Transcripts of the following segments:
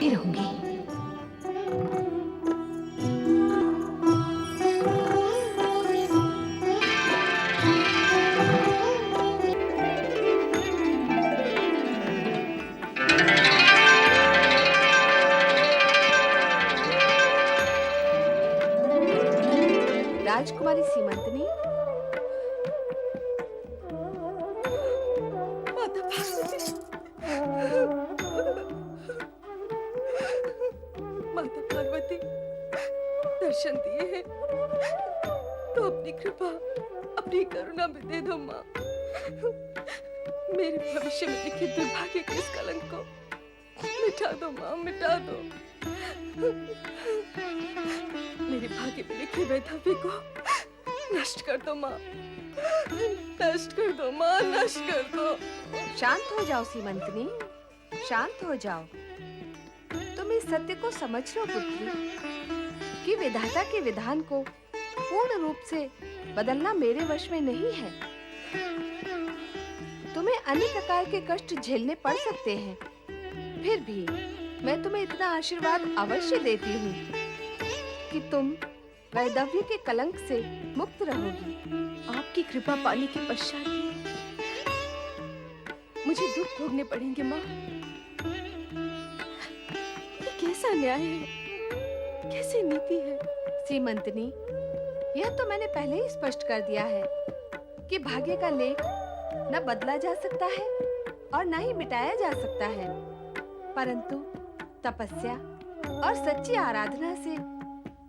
रहूंगी। राजकुमारी सीमंतनी, माता पार्वती, माता पार्वती दर्शन दिए हैं तो अपनी कृपा, अपनी करुणा में दे दो माँ। मेरे भविष्य में लिखे दुर्भाग्य के इस कलंक को मिटा दो माँ, मिटा दो। मेरे भाग्य में लिखे वैधव्य को नष्ट कर दो माँ, नष्ट कर दो माँ, नष्ट कर दो। शांत हो जाओ सीमंतनी, शांत हो जाओ। तुम इस सत्य को समझ लो पुत्री कि विधाता के विधान को पूर्ण रूप से बदलना मेरे वश में नहीं है। तुम्हें अन्य प्रकार के कष्ट झेलने पड़ सकते हैं, फिर भी मैं तुम्हें इतना आशीर्वाद अवश्य देती हूँ कि तुम वैधव्य के कलंक से मुक्त रहोगी। आपकी कृपा पाने के पश्चात मुझे दुख भोगने पड़ेंगे माँ। ये कैसा न्याय है, कैसी नीति है? सीमंतनी, यह तो मैंने पहले ही स्पष्ट कर दिया है कि भाग्य का लेख न बदला जा सकता है और न ही मिटाया जा सकता है, परंतु तपस्या और सच्ची आराधना से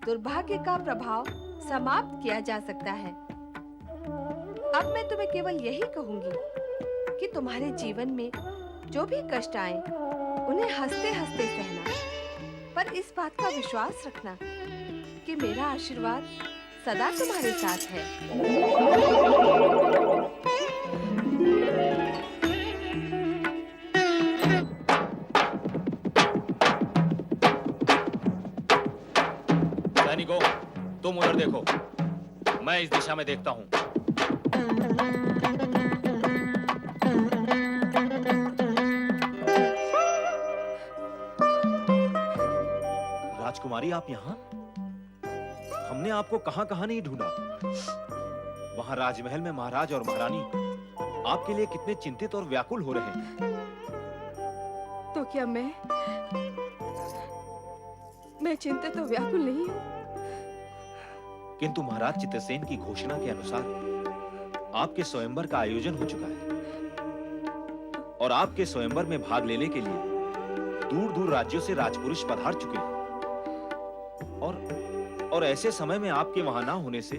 दुर्भाग्य का प्रभाव समाप्त किया जा सकता है। अब मैं तुम्हें केवल यही कहूंगी कि तुम्हारे जीवन में जो भी कष्ट आए उन्हें हंसते हंसते सहना, पर इस बात का विश्वास रखना कि मेरा आशीर्वाद सदा तुम्हारे साथ है। सैनिकों, तुम उधर देखो, मैं इस दिशा में देखता हूँ। राजकुमारी, आप यहाँ? हमने आपको कहां-कहां नहीं ढूंढा। वहां राजमहल में महाराज और महारानी आपके लिए कितने चिंतित और व्याकुल हो रहे हैं। तो क्या मैं चिंतित और व्याकुल नहीं हूँ? किंतु महाराज चित्रसेन की घोषणा के अनुसार आपके स्वयंवर का आयोजन हो चुका है और आपके स्वयंवर में भाग लेने के लिए दूर-दूर राज्यों से राजपुरुष पधार चुके हैं। और ऐसे समय में आपके वहां ना होने से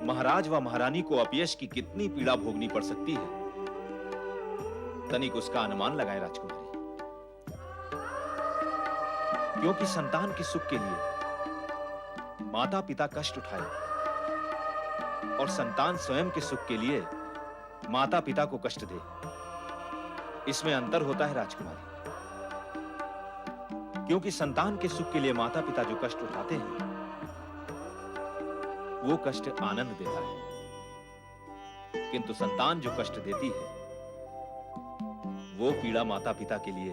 महाराज व महारानी को अपयश की कितनी पीड़ा भोगनी पड़ सकती है, तनिक उसका अनुमान लगाए राजकुमारी। क्योंकि संतान के सुख के लिए माता पिता कष्ट उठाए और संतान स्वयं के सुख के लिए माता पिता को कष्ट दे, इसमें अंतर होता है राजकुमारी। क्योंकि संतान के सुख के लिए माता पिता जो कष्ट उठाते हैं वो कष्ट आनंद देता है, किंतु संतान जो कष्ट देती है वो पीड़ा माता पिता के लिए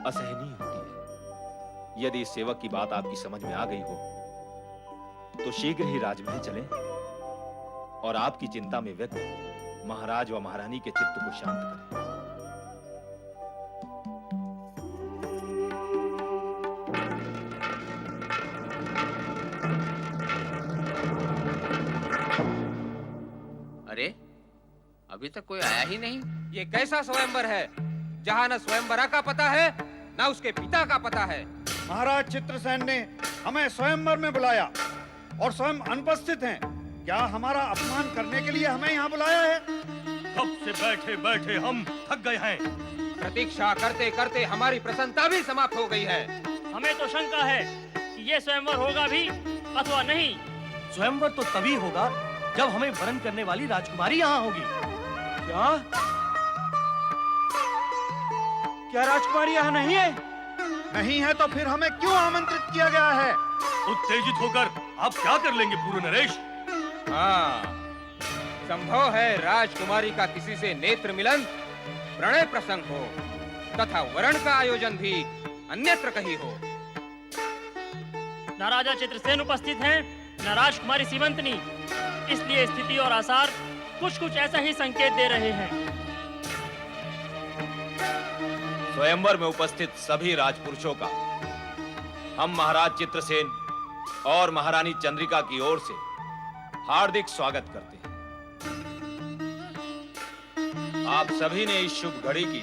असहनीय होती है। यदि इस सेवक की बात आपकी समझ में आ गई हो तो शीघ्र ही राजमहल चलें और आपकी चिंता में व्यक्त महाराज व महारानी के चित्त को शांत करें। अरे, अभी तक कोई आया ही नहीं। ये कैसा स्वयंवर है जहाँ न स्वयंवरा का पता है न उसके पिता का पता है। महाराज चित्रसेन ने हमें स्वयंवर में बुलाया और स्वयं अनुपस्थित हैं। क्या हमारा अपमान करने के लिए हमें यहाँ बुलाया है? कब से बैठे बैठे हम थक गए हैं। प्रतीक्षा करते करते हमारी प्रसन्नता भी समाप्त हो गई है। हमें तो शंका है कि ये स्वयंवर होगा भी अथवा नहीं। स्वयंवर तो तभी होगा जब हमें वरण करने वाली राजकुमारी यहाँ होगी। क्या राजकुमारी यहाँ नहीं है? नहीं है तो फिर हमें क्यों आमंत्रित किया गया है? उत्तेजित होकर आप क्या कर लेंगे पूर्ण नरेश? हाँ, संभव है राजकुमारी का किसी से नेत्र मिलन प्रणय प्रसंग हो तथा वरण का आयोजन भी अन्यत्र कहीं हो। न राजा चित्रसेन उपस्थित हैं, न राजकुमारी सीमंतनी। इसलिए स्थिति और आसार कुछ ऐसा ही संकेत दे रहे हैं। स्वयंवर में उपस्थित सभी राजपुरुषों का हम महाराज चित्रसेन और महारानी चंद्रिका की ओर से हार्दिक स्वागत करते हैं। आप सभी ने इस शुभ घड़ी की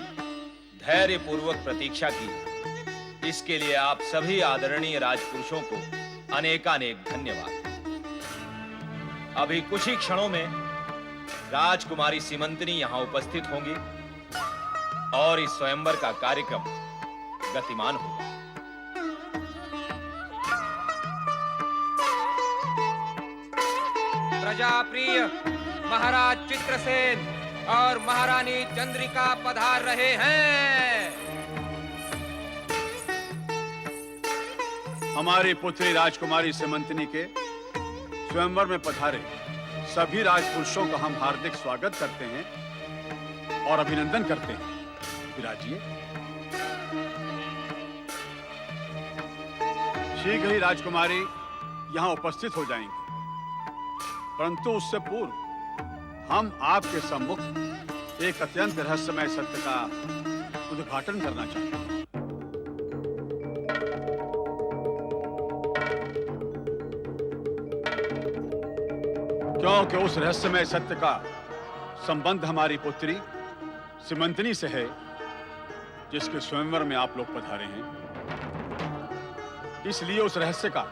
धैर्यपूर्वक प्रतीक्षा की, इसके लिए आप सभी आदरणीय राजपुरुषों को अनेकानेक धन्यवाद। अभी कुछ ही क्षणों में राजकुमारी सीमंतनी यहां उपस्थित होंगी और इस स्वयंवर का कार्यक्रम गतिमान होगा। प्रजाप्रिय महाराज चित्रसेन और महारानी चंद्रिका पधार रहे हैं। हमारी पुत्री राजकुमारी सीमंतनी के स्वयंवर में पधारे सभी राजपुरुषों का हम हार्दिक स्वागत करते हैं और अभिनंदन करते हैं। विराजिए। शीघ्र ही राजकुमारी यहां उपस्थित हो जाएंगी, परंतु उससे पूर्व हम आपके सम्मुख एक अत्यंत रहस्यमय सत्य का उद्घाटन करना चाहते हैं। क्योंकि उस रहस्यमय सत्य का संबंध हमारी पुत्री सीमंतनी से है, जिसके स्वयंवर में आप लोग पधारे हैं। इसलिए उस रहस्य का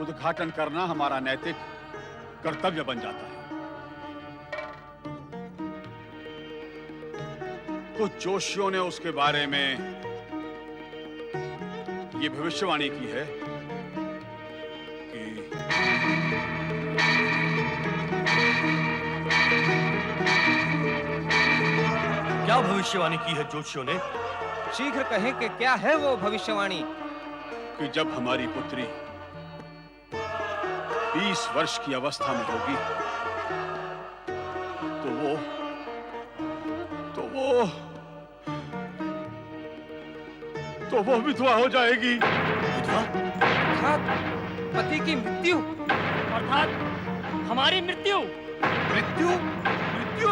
उद्घाटन करना हमारा नैतिक कर्तव्य बन जाता है। कुछ जोशियों ने उसके बारे में ये भविष्यवाणी की है कि क्या भविष्यवाणी की है जोशियों ने? शीघ्र कहें कि क्या है वो भविष्यवाणी। कि जब हमारी पुत्री 20 वर्ष की अवस्था में होगी तो वो विधवा हो जाएगी। अर्थात पति की मृत्यु। अर्थात हमारी मृत्यु। मृत्यु मृत्यु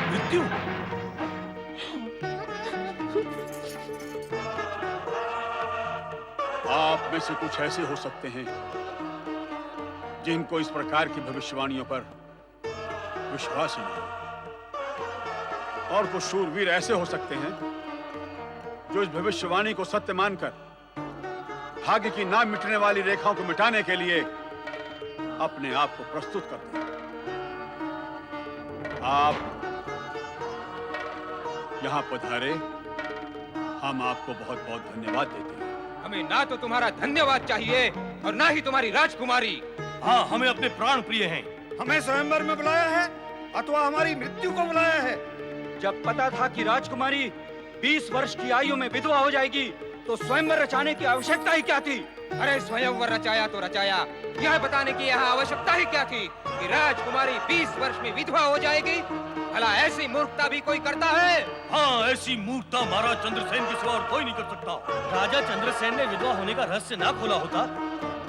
मृत्यु। आप में से कुछ ऐसे हो सकते हैं जिनको इस प्रकार की भविष्यवाणियों पर विश्वास ही नहीं, और कुछ शूरवीर ऐसे हो सकते हैं जो इस भविष्यवाणी को सत्य मानकर भाग्य की ना मिटने वाली रेखाओं को मिटाने के लिए अपने आप को प्रस्तुत करते हैं। आप यहां पधारे, हम आपको बहुत बहुत धन्यवाद देते हैं। हमें ना तो तुम्हारा धन्यवाद चाहिए और ना ही तुम्हारी राजकुमारी। हाँ, हमें अपने प्राण प्रिय हैं। हमें स्वयंवर में बुलाया है अथवा हमारी मृत्यु को बुलाया है? जब पता था कि राजकुमारी 20 वर्ष की आयु में विधवा हो जाएगी, तो स्वयंवर रचाने की आवश्यकता ही क्या थी? अरे स्वयंवर रचाया तो रचाया, यह बताने की यहाँ आवश्यकता ही क्या थी कि राजकुमारी 20 वर्ष में विधवा हो जाएगी? भला ऐसी मूर्खता भी कोई करता है? हाँ, ऐसी मूर्खता महाराज चंद्रसेन के सिवा और कोई नहीं कर सकता। राजा चंद्रसेन ने विधवा होने का रहस्य ना खोला होता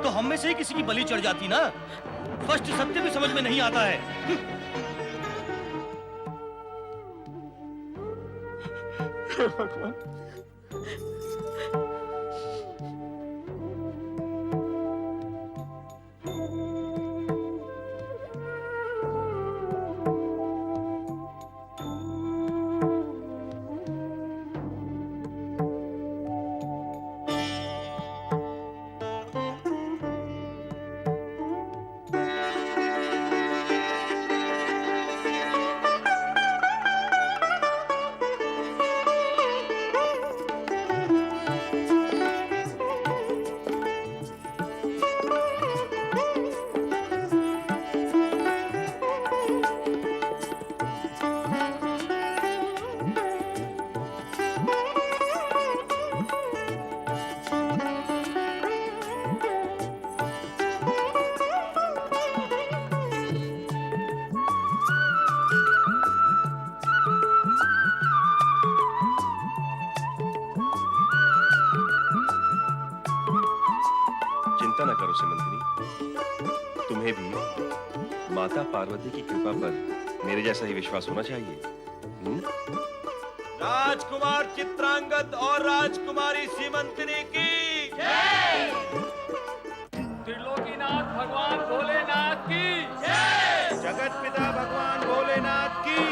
तो हम में से ही किसी की बलि चढ़ जाती ना। स्पष्ट सत्य भी समझ में नहीं आता है। भगवान, माता पार्वती की कृपा पर मेरे जैसा ही विश्वास होना चाहिए। राजकुमार चित्रांगद और राजकुमारी सीमंतनी की त्रिलोकीनाथ भगवान भोलेनाथ की जगत पिता भगवान भोलेनाथ की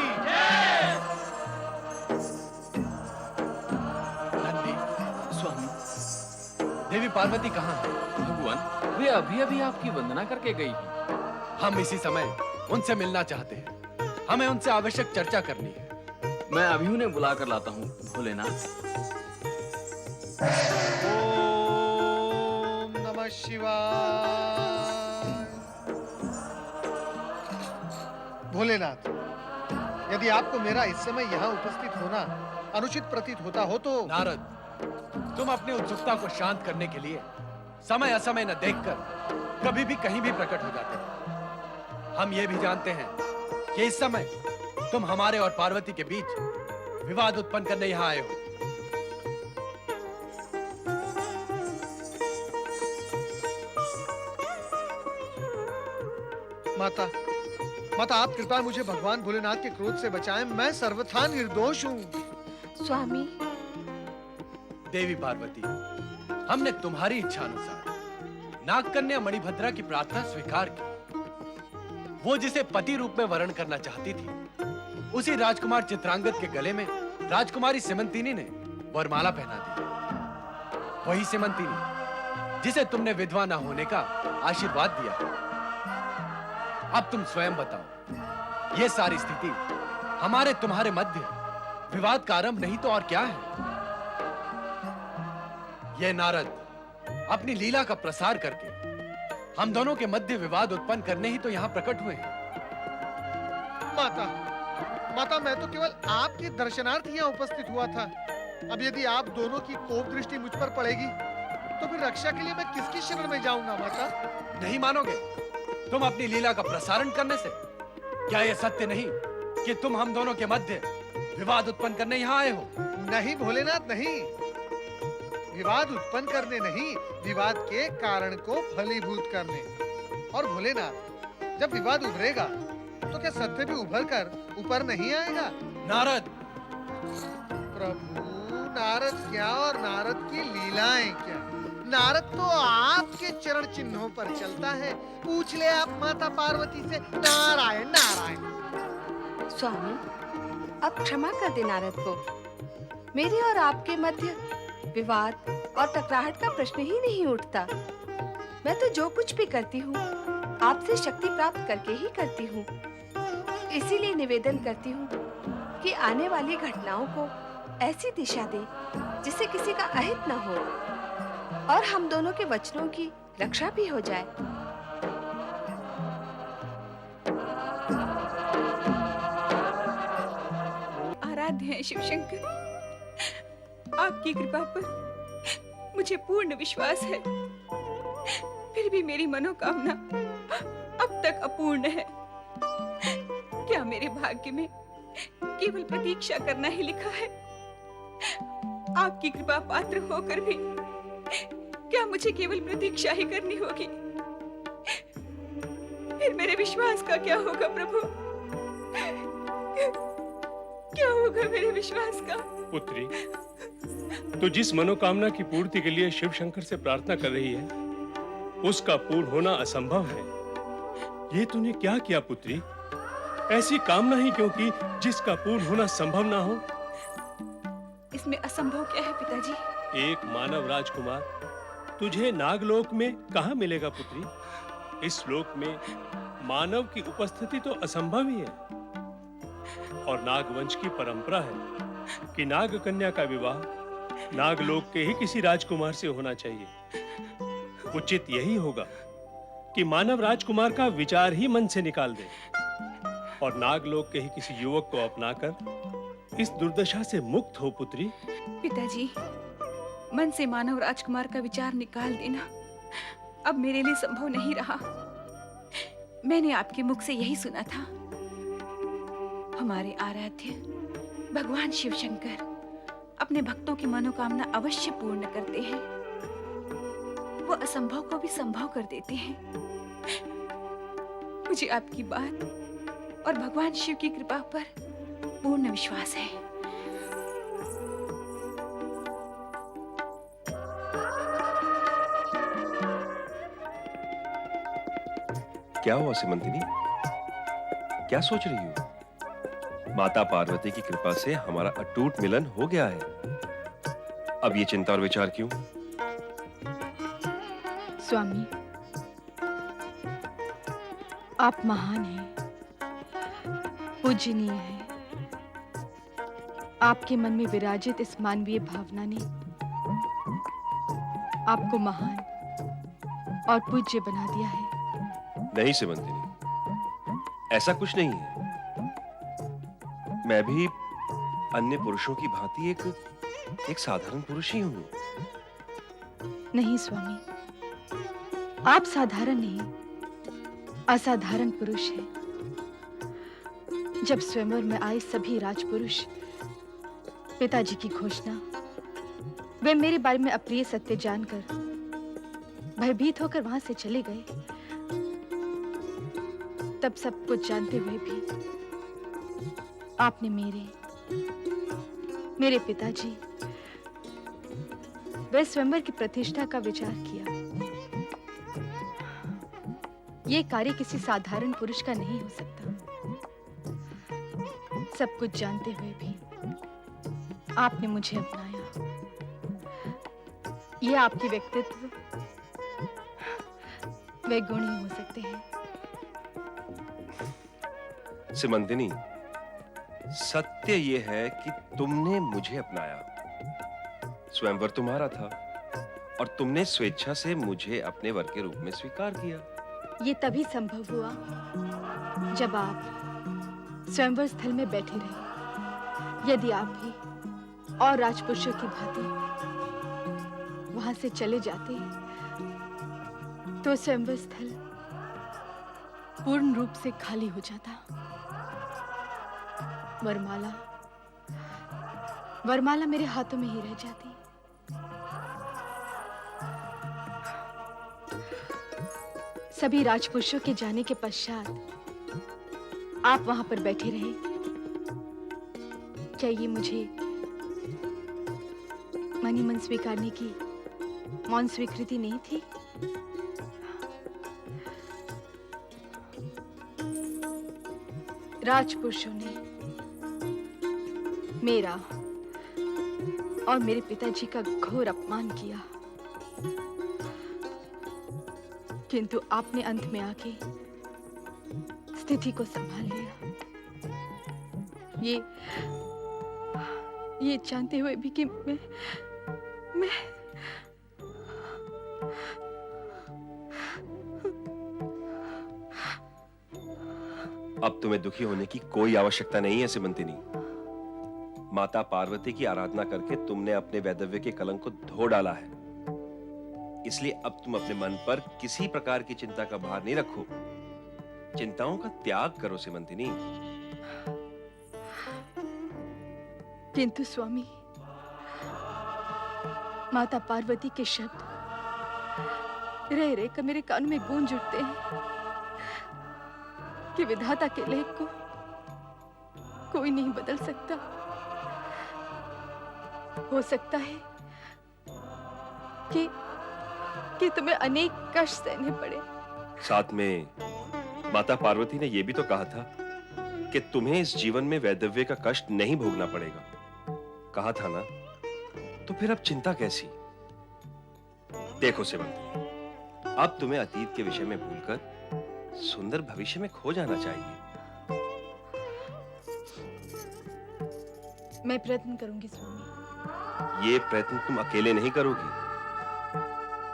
नंदी, स्वामी, देवी पार्वती कहाँ है? भगवान, वे अभी अभी आपकी वंदना करके गई। हम इसी समय उनसे मिलना चाहते हैं। हमें उनसे आवश्यक चर्चा करनी है। मैं अभी उन्हें बुला कर लाता हूँ भोलेनाथ। ओम नमः शिवाय। भोलेनाथ, यदि आपको मेरा इस समय यहाँ उपस्थित होना अनुचित प्रतीत होता हो तो नारद, तुम अपनी उत्सुकता को शांत करने के लिए समय असमय न देखकर कभी भी कहीं भी प्रकट हो जाते हैं। हम ये भी जानते हैं कि इस समय तुम हमारे और पार्वती के बीच विवाद उत्पन्न करने यहाँ आए हो। माता, माता आप कृपया मुझे भगवान भोलेनाथ के क्रोध से बचाएं। मैं सर्वथा निर्दोष हूँ। स्वामी, देवी पार्वती, हमने तुम्हारी इच्छा अनुसार नागकन्या मणिभद्रा की प्रार्थना स्वीकार की। वो जिसे पति रूप में वर्ण करना चाहती थी, उसी राजकुमार चित्रांगद के गले में राजकुमारी सीमंतिनी ने वरमाला पहना दी। वही सीमंतिनी जिसे तुमने विधवा न होने का आशीर्वाद दिया। अब तुम स्वयं बताओ, ये सारी स्थिति हमारे तुम्हारे मध्य विवाद का आरंभ नहीं तो और क्या है? ये नारद अपनी लीला का प्रसार करके हम दोनों के मध्य विवाद उत्पन्न करने ही तो यहाँ प्रकट हुए हैं। माता, माता मैं तो केवल आपके दर्शनार्थ यहाँ उपस्थित हुआ था। अब यदि आप दोनों की कोप दृष्टि मुझ पर पड़ेगी तो फिर रक्षा के लिए मैं किसकी शरण में जाऊंगा? माता, नहीं मानोगे तुम अपनी लीला का प्रसारण करने से? क्या यह सत्य नहीं कि तुम हम दोनों के मध्य विवाद उत्पन्न करने यहाँ आए हो? नहीं भोलेनाथ, नहीं। विवाद उत्पन्न करने नहीं, विवाद के कारण को फलीभूत करने। और भोलेनाथ, जब विवाद उभरेगा तो क्या सत्य भी उभर कर ऊपर नहीं आएगा? नारद, प्रभु, नारद क्या और नारद की लीलाएं क्या? नारद तो आपके चरण चिन्हों पर चलता है। पूछ ले आप माता पार्वती से। नारायण नारायण। स्वामी, अब क्षमा कर दे नारद को। मेरे और आपके मध्य विवाद और टकराहट का प्रश्न ही नहीं उठता। मैं तो जो कुछ भी करती हूँ आपसे शक्ति प्राप्त करके ही करती हूँ। इसीलिए निवेदन करती हूँ कि आने वाली घटनाओं को ऐसी दिशा दे जिससे किसी का अहित न हो और हम दोनों के वचनों की रक्षा भी हो जाए। आराध्य हैं शिव शंकर, आपकी कृपा पर मुझे पूर्ण विश्वास है। फिर भी मेरी मनोकामना अब तक अपूर्ण है। क्या मेरे भाग्य में केवल प्रतीक्षा करना ही लिखा है? आपकी कृपा पात्र होकर भी क्या मुझे केवल प्रतीक्षा ही करनी होगी? फिर मेरे विश्वास का क्या होगा प्रभु? क्या होगा मेरे विश्वास का? पुत्री, तो जिस मनोकामना की पूर्ति के लिए शिव शंकर से प्रार्थना कर रही है, उसका पूर्ण होना असंभव है। ये तूने क्या किया पुत्री? ऐसी कामना ही क्यों की जिसका पूर्ण होना संभव ना हो? इसमें असंभव क्या है पिताजी? एक मानव राजकुमार तुझे नागलोक में कहाँ मिलेगा पुत्री? इस लोक में मानव की उपस्थिति तो असंभव ही है। और नागवंश की परंपरा है कि नाग कन्या का विवाह नागलोक के ही किसी राजकुमार से होना चाहिए। उचित यही होगा कि मानव राजकुमार का विचार ही मन से निकाल दे और नागलोक के ही किसी युवक को अपनाकर इस दुर्दशा से मुक्त हो पुत्री। पिताजी, मन से मानव राजकुमार का विचार निकाल देना अब मेरे लिए संभव नहीं रहा। मैंने आपके मुख से यही सुना था। हमारे आराध्य भगवान शिव शंकर अपने भक्तों की मनोकामना अवश्य पूर्ण करते हैं। वो असंभव को भी संभव कर देते हैं। मुझे आपकी बात और भगवान शिव की कृपा पर पूर्ण विश्वास है। क्या हुआ सिमंतिनी? क्या सोच रही हो? माता पार्वती की कृपा से हमारा अटूट मिलन हो गया है। अब ये चिंता और विचार क्यों? स्वामी, आप महान हैं, पूजनीय हैं। आपके मन में विराजित इस मानवीय भावना ने आपको महान और पूज्य बना दिया है। नहीं सिमंतिनी, ऐसा कुछ नहीं है। मैं भी अन्य पुरुषों की भांति एक साधारण पुरुष ही हूँ। नहीं स्वामी, आप साधारण नहीं, असाधारण पुरुष हैं। जब स्वयंवर में आए सभी राजपुरुष पिताजी की घोषणा, वे मेरे बारे में अप्रिय सत्य जानकर भयभीत होकर वहां से चले गए, तब सब कुछ जानते हुए भी आपने मेरे पिताजी वे स्वयंवर की प्रतिष्ठा का विचार किया। ये कार्य किसी साधारण पुरुष का नहीं हो सकता। सब कुछ जानते हुए भी आपने मुझे अपनाया। ये आपके व्यक्तित्व वे गुण ही हो सकते हैं। सिमंतिनी, सत्य ये है कि तुमने मुझे अपनाया। स्वयंवर तुम्हारा था और तुमने स्वेच्छा से मुझे अपने वर के रूप में स्वीकार किया। ये तभी संभव हुआ जब आप स्वयंवर स्थल में बैठे रहे। यदि आप भी और राजपुरुषों की भांति वहां से चले जाते तो स्वयंवर स्थल पूर्ण रूप से खाली हो जाता। वरमाला मेरे हाथों में ही रह जाती। सभी राजपुरुषों के जाने के पश्चात आप वहां पर बैठे रहे। क्या ये मुझे मनी मन स्वीकारने की मौन स्वीकृति नहीं थी? राजपुरुषों ने मेरा और मेरे पिताजी का घोर अपमान किया, किंतु आपने अंत में आके स्थिति को संभाल लिया। ये जानते हुए भी कि मैं अब तुम्हें दुखी होने की कोई आवश्यकता नहीं है सिमंतिनी। माता पार्वती की आराधना करके तुमने अपने वैधव्य के कलंक को धो डाला है। इसलिए अब तुम अपने मन पर किसी प्रकार की चिंता का भार नहीं रखो। चिंताओं का त्याग करो सिमंतिनी। किंतु स्वामी, माता पार्वती के शब्द रह रह कर मेरे कान में गूंज उठते हैं कि विधाता के लेख को कोई नहीं बदल सकता। हो सकता है कि तुम्हें अनेक कष्ट सहने पड़े। साथ में माता पार्वती ने यह भी तो कहा था कि तुम्हें इस जीवन में वैधव्य का कष्ट नहीं भोगना पड़ेगा। कहा था ना, तो फिर अब चिंता कैसी? देखो सिमंतिनी, अब तुम्हें अतीत के विषय में भूलकर सुंदर भविष्य में खो जाना चाहिए। मैं प्रयत्न करूंगी स्वामी। ये प्रयत्न तुम अकेले नहीं करोगी,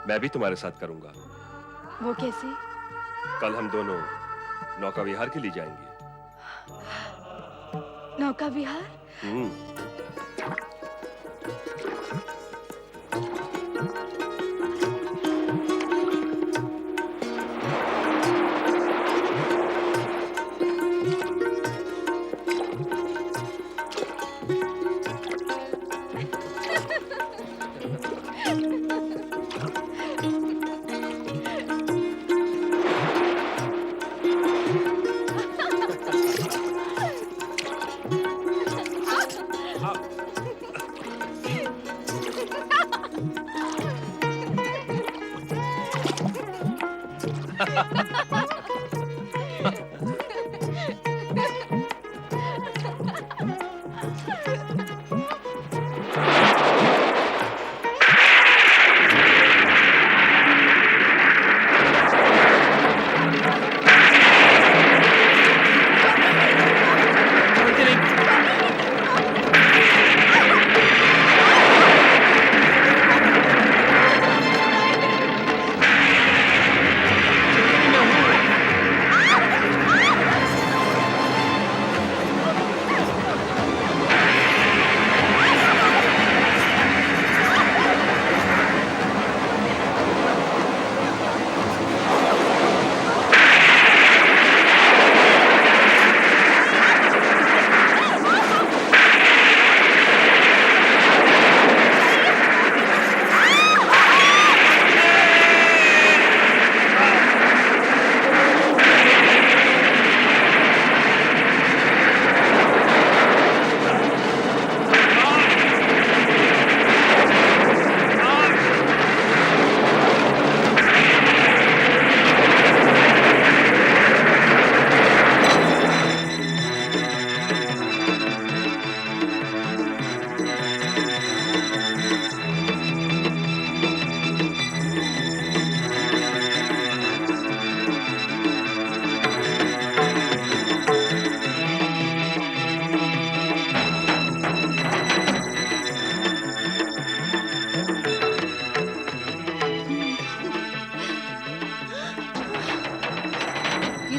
मैं भी तुम्हारे साथ करूंगा। वो कैसे? कल हम दोनों नौका विहार के लिए जाएंगे। नौका विहार? ये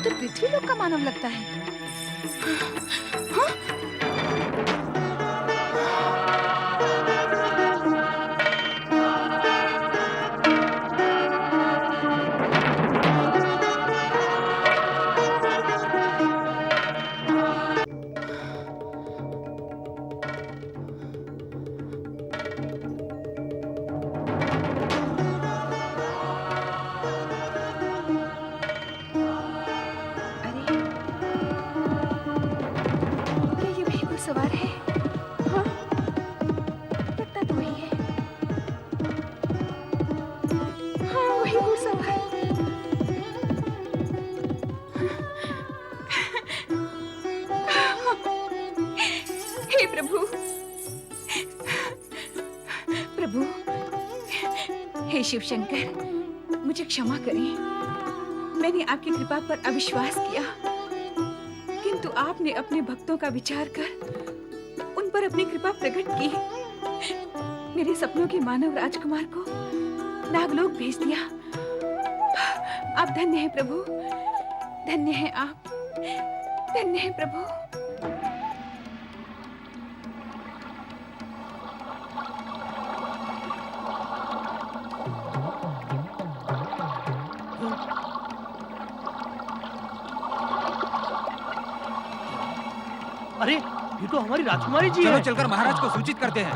तो पृथ्वी लोक का मानव लगता है। क्या ये वही घुड़सवार है? हाँ, लगता तो वही है। हाँ, वही घुड़सवार। हे प्रभु, प्रभु, हे शिव शंकर, मुझे क्षमा करें। मैंने आपकी कृपा पर अविश्वास किया, किंतु आपने अपने भक्तों का विचार कर उन पर अपनी कृपा प्रकट की। मेरे सपनों के मानव राजकुमार को नागलोक भेज दिया। आप धन्य हैं प्रभु, धन्य हैं आप, धन्य हैं प्रभु। अरे ये तो हमारी राजकुमारी जी चलो है। चलकर महाराज को सूचित करते हैं।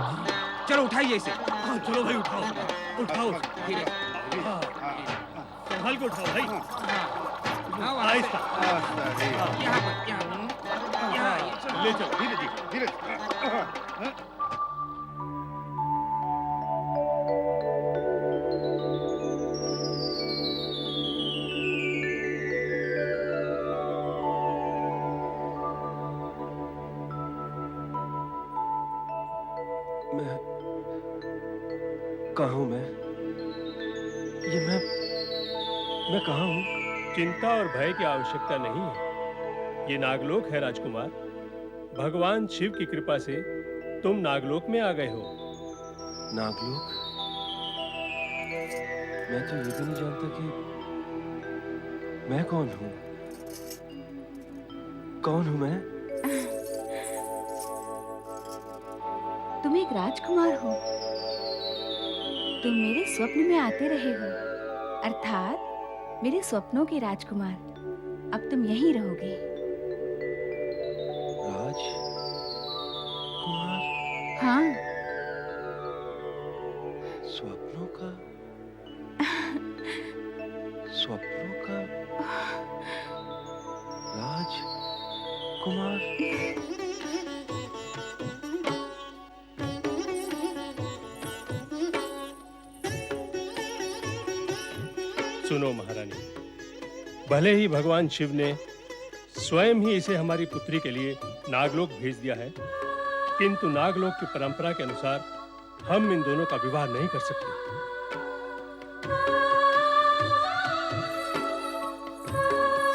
चलो उठाइए इसे। हाँ, चलो भाई उठाओ, उठाओ। धीरे। हाँ, संभाल के उठाओ भाई। हाँ, वहाँ से। आहिस्ता। यहाँ पर, यहाँ ये। ले चलो धीरे धीरे धीरे। मैं कहाँ हूँ? ये मैं कहाँ हूँ? चिंता और भय की आवश्यकता नहीं है। ये नागलोक है राजकुमार। भगवान शिव की कृपा से तुम नागलोक में आ गए हो। नागलोक? मैं तो ये भी नहीं जानता कि मैं कौन हूँ। कौन हूँ मैं? तुम एक राजकुमार हो। तुम मेरे स्वप्न में आते रहे हो, अर्थात मेरे स्वप्नों के राजकुमार। अब तुम यहीं रहोगे। राजकुमार? हाँ। स्वप्नों का? स्वप्नों का राजकुमार? सुनो महारानी, भले ही भगवान शिव ने स्वयं ही इसे हमारी पुत्री के लिए नागलोक भेज दिया है, किंतु नागलोक की परंपरा के अनुसार हम इन दोनों का विवाह नहीं कर सकते।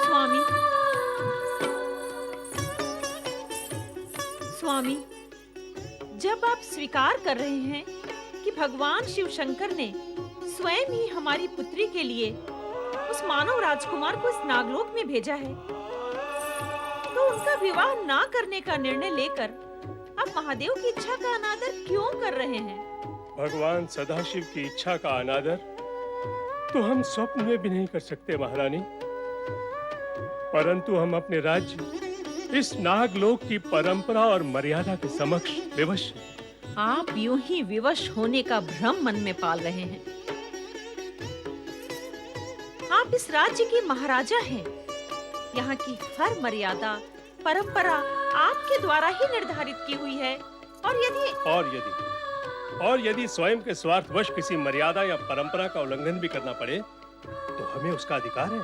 स्वामी, स्वामी, जब आप स्वीकार कर रहे हैं कि भगवान शिव शंकर ने स्वयं ही हमारी पुत्री के लिए उस मानव राजकुमार को इस नागलोक में भेजा है, तो उनका विवाह ना करने का निर्णय लेकर आप महादेव की इच्छा का अनादर क्यों कर रहे हैं? भगवान सदाशिव की इच्छा का अनादर तो हम स्वप्न में भी नहीं कर सकते महारानी, परंतु हम अपने राज्य इस नागलोक की परंपरा और मर्यादा के समक्ष विवश हैं। आप यूं ही विवश होने का भ्रम मन में पाल रहे हैं। आप इस राज्य के महाराजा हैं। यहाँ की हर मर्यादा, परंपरा आपके द्वारा ही निर्धारित की हुई है। और यदि स्वयं के स्वार्थवश किसी मर्यादा या परंपरा का उल्लंघन भी करना पड़े तो हमें उसका अधिकार है।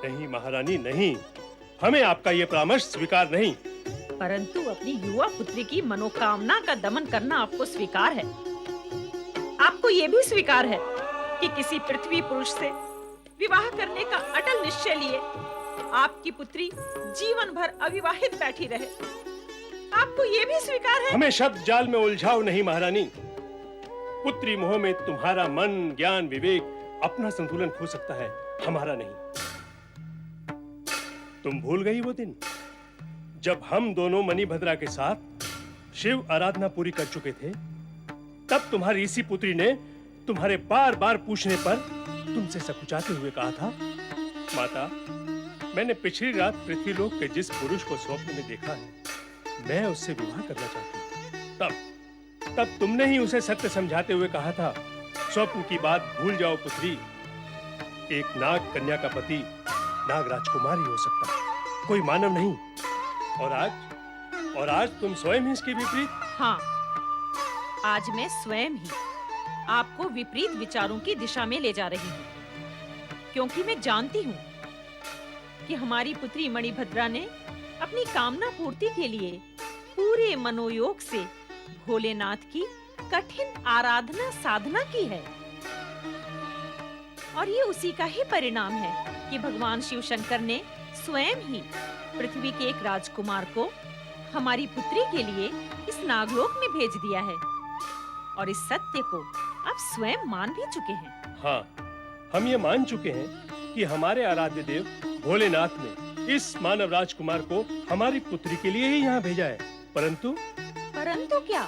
नहीं महारानी, नहीं, हमें आपका ये परामर्श स्वीकार नहीं। परंतु अपनी युवा पुत्री की मनोकामना का दमन करना आपको स्वीकार है। आपको ये भी स्वीकार है कि किसी पृथ्वी पुरुष से विवाह करने का अटल निश्चय लिए आपकी पुत्री जीवन भर अविवाहित बैठी रहे। आपको ये भी स्वीकार है? हमें शब्द जाल में उलझाओ नहीं महारानी। पुत्री मोह में तुम्हारा मन, ज्ञान, विवेक अपना संतुलन खो सकता है, हमारा नहीं। तुम भूल गई वो दिन जब हम दोनों मणिभद्रा के साथ शिव आराधना पूरी कर चुके थे? तब तुम्हारी इसी पुत्री ने तुम्हारे बार बार पूछने पर तुमसे सकुचाते हुए कहा था, माता, मैंने पिछली रात पृथ्वीलोक के जिस पुरुष को स्वप्न में देखा है, मैं उससे विवाह करना चाहती हूँ। तब तुमने ही उसे सत्य समझाते हुए कहा था, स्वप्न की बात भूल जाओ पुत्री, एक नाग कन्या का पति नाग राजकुमार ही हो सकता है, कोई मानव नहीं। और आज तुम स्वयं ही इसके विपरीत। हाँ, आज मैं स्वयं ही आपको विपरीत विचारों की दिशा में ले जा रही हूँ, क्योंकि मैं जानती हूँ कि हमारी पुत्री मणिभद्रा ने अपनी कामना पूर्ति के लिए पूरे मनोयोग से भोलेनाथ की कठिन आराधना साधना की है। और ये उसी का ही परिणाम है कि भगवान शिव शंकर ने स्वयं ही पृथ्वी के एक राजकुमार को हमारी पुत्री के लिए इस नागलोक में भेज दिया है। और इस सत्य को आप स्वयं मान भी चुके हैं। हाँ, हम ये मान चुके हैं कि हमारे आराध्य देव भोलेनाथ ने इस मानव राजकुमार को हमारी पुत्री के लिए ही यहाँ भेजा है। परंतु क्या?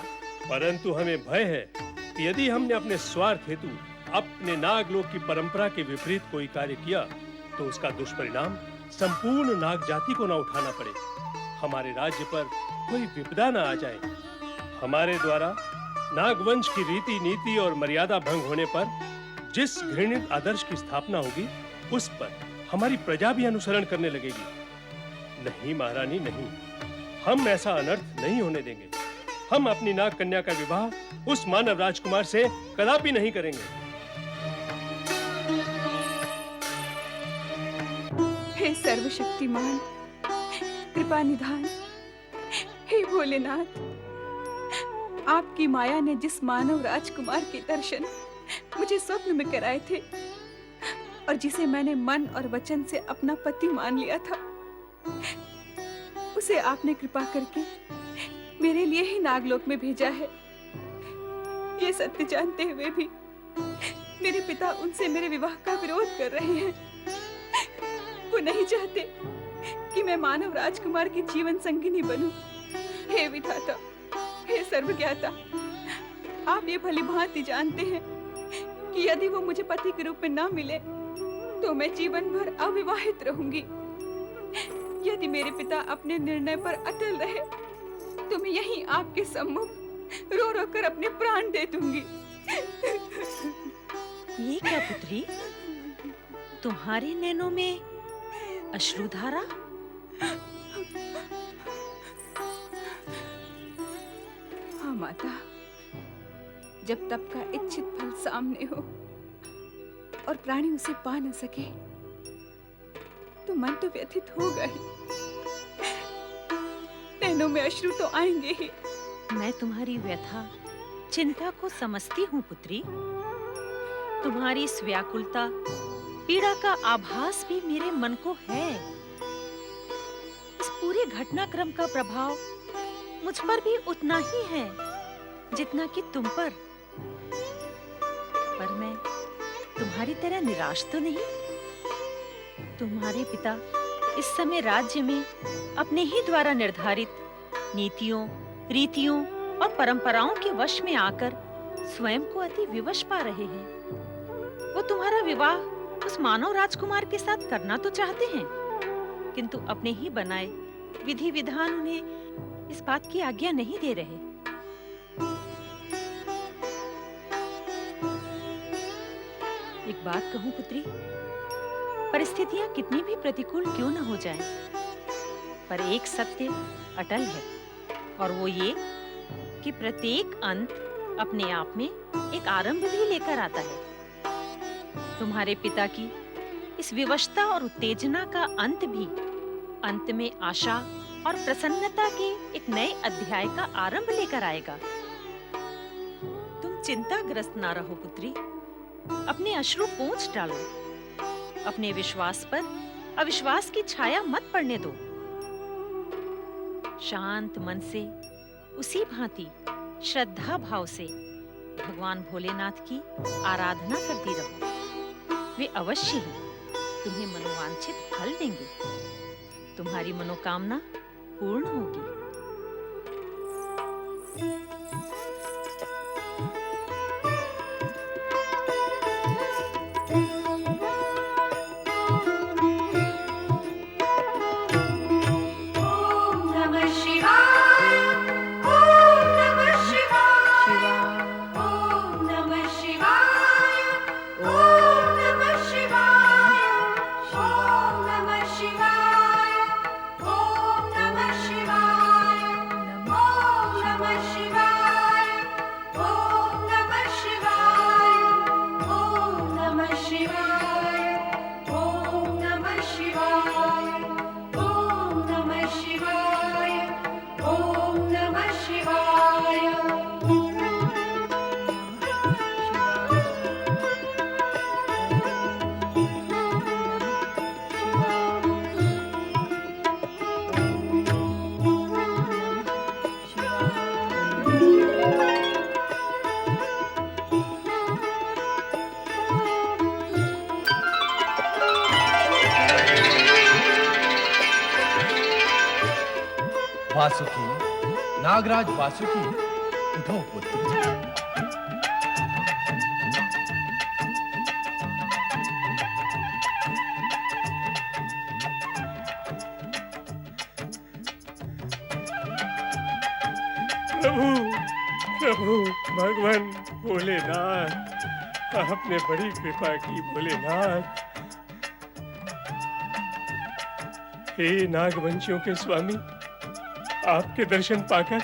परंतु हमें भय है कि यदि हमने अपने स्वार्थ हेतु अपने नागलोक की परंपरा के विपरीत कोई कार्य किया तो उसका दुष्परिणाम संपूर्ण नाग जाति को न उठाना पड़े, हमारे राज्य पर कोई विपदा न आ जाए। हमारे द्वारा नागवंश की रीति, नीति और मर्यादा भंग होने पर जिस घृणित आदर्श की स्थापना होगी, उस पर हमारी प्रजा भी अनुसरण करने लगेगी। नहीं महारानी, नहीं, हम ऐसा अनर्थ नहीं होने देंगे। हम अपनी नाग कन्या का विवाह उस मानव राजकुमार से कदापि नहीं करेंगे। हे सर्वशक्तिमान, कृपा निधान, हे भोलेनाथ, आपकी माया ने जिस मानव राजकुमार के दर्शन मुझे स्वप्न में कराए थे और जिसे मैंने मन और वचन से अपना पति मान लिया था, उसे आपने कृपा करके मेरे लिए ही नागलोक में भेजा है। ये सत्य जानते हुए भी मेरे पिता उनसे मेरे विवाह का विरोध कर रहे हैं। वो नहीं चाहते कि मैं मानव राजकुमार की जीवन संगिनी बनूं। हे विधाता, हे सर्वज्ञाता, आप ये भली भांति जानते हैं कि यदि वो मुझे पति के रूप में ना मिले तो मैं जीवन भर अविवाहित रहूंगी। यदि मेरे पिता अपने निर्णय पर अटल रहे तो मैं यहीं आपके सम्मुख रो रो कर अपने प्राण दे दूंगी। ये क्या पुत्री, तुम्हारे नैनों में अश्रुधारा? हाँ माता, जब तप का इच्छित फल सामने हो और प्राणी उसे पा न सके तो मन तो व्यथित होगा ही, नैनों में अश्रु तो आएंगे ही। मैं तुम्हारी व्यथा चिंता को समझती हूँ पुत्री। तुम्हारी इस व्याकुलता पीड़ा का आभास भी मेरे मन को है। इस पूरे घटनाक्रम का प्रभाव मुझ पर भी उतना ही है जितना कि तुम पर मैं तुम्हारी तरह निराश तो नहीं। तुम्हारे पिता इस समय राज्य में अपने ही द्वारा निर्धारित नीतियों, रीतियों और परंपराओं के वश में आकर स्वयं को अति विवश पा रहे हैं। वो तुम्हारा विवाह उस मानव राजकुमार के साथ करना तो चाहते हैं, किंतु अपने ही बनाए विधि विधान उन्हें इस बात की आज्ञा नहीं दे रहे। एक बात कहूं पुत्री, परिस्थितियां कितनी भी प्रतिकूल क्यों न हो जाएं, पर एक सत्य अटल है, और वो ये कि प्रत्येक अंत अपने आप में एक आरंभ भी लेकर आता है। तुम्हारे पिता की इस विवशता और उत्तेजना का अंत भी अंत में आशा और प्रसन्नता के एक नए अध्याय का आरंभ लेकर आएगा। तुम चिंताग्रस्त ना रहो पुत्री, अपने अश्रु पोंछ डालो। अपने विश्वास पर अविश्वास की छाया मत पड़ने दो। शांत मन से उसी भांति श्रद्धा भाव से भगवान भोलेनाथ की आराधना करती रहो। वे अवश्य ही तुम्हें मनोवांछित फल देंगे। तुम्हारी मनोकामना पूर्ण होगी। वासुकी, नागराज वासुकी, उठो पुत्र। प्रभु, प्रभु, भगवान भोलेनाथ, आपने बड़ी कृपा की भोलेनाथ। हे नागवंशियों के स्वामी, आपके दर्शन पाकर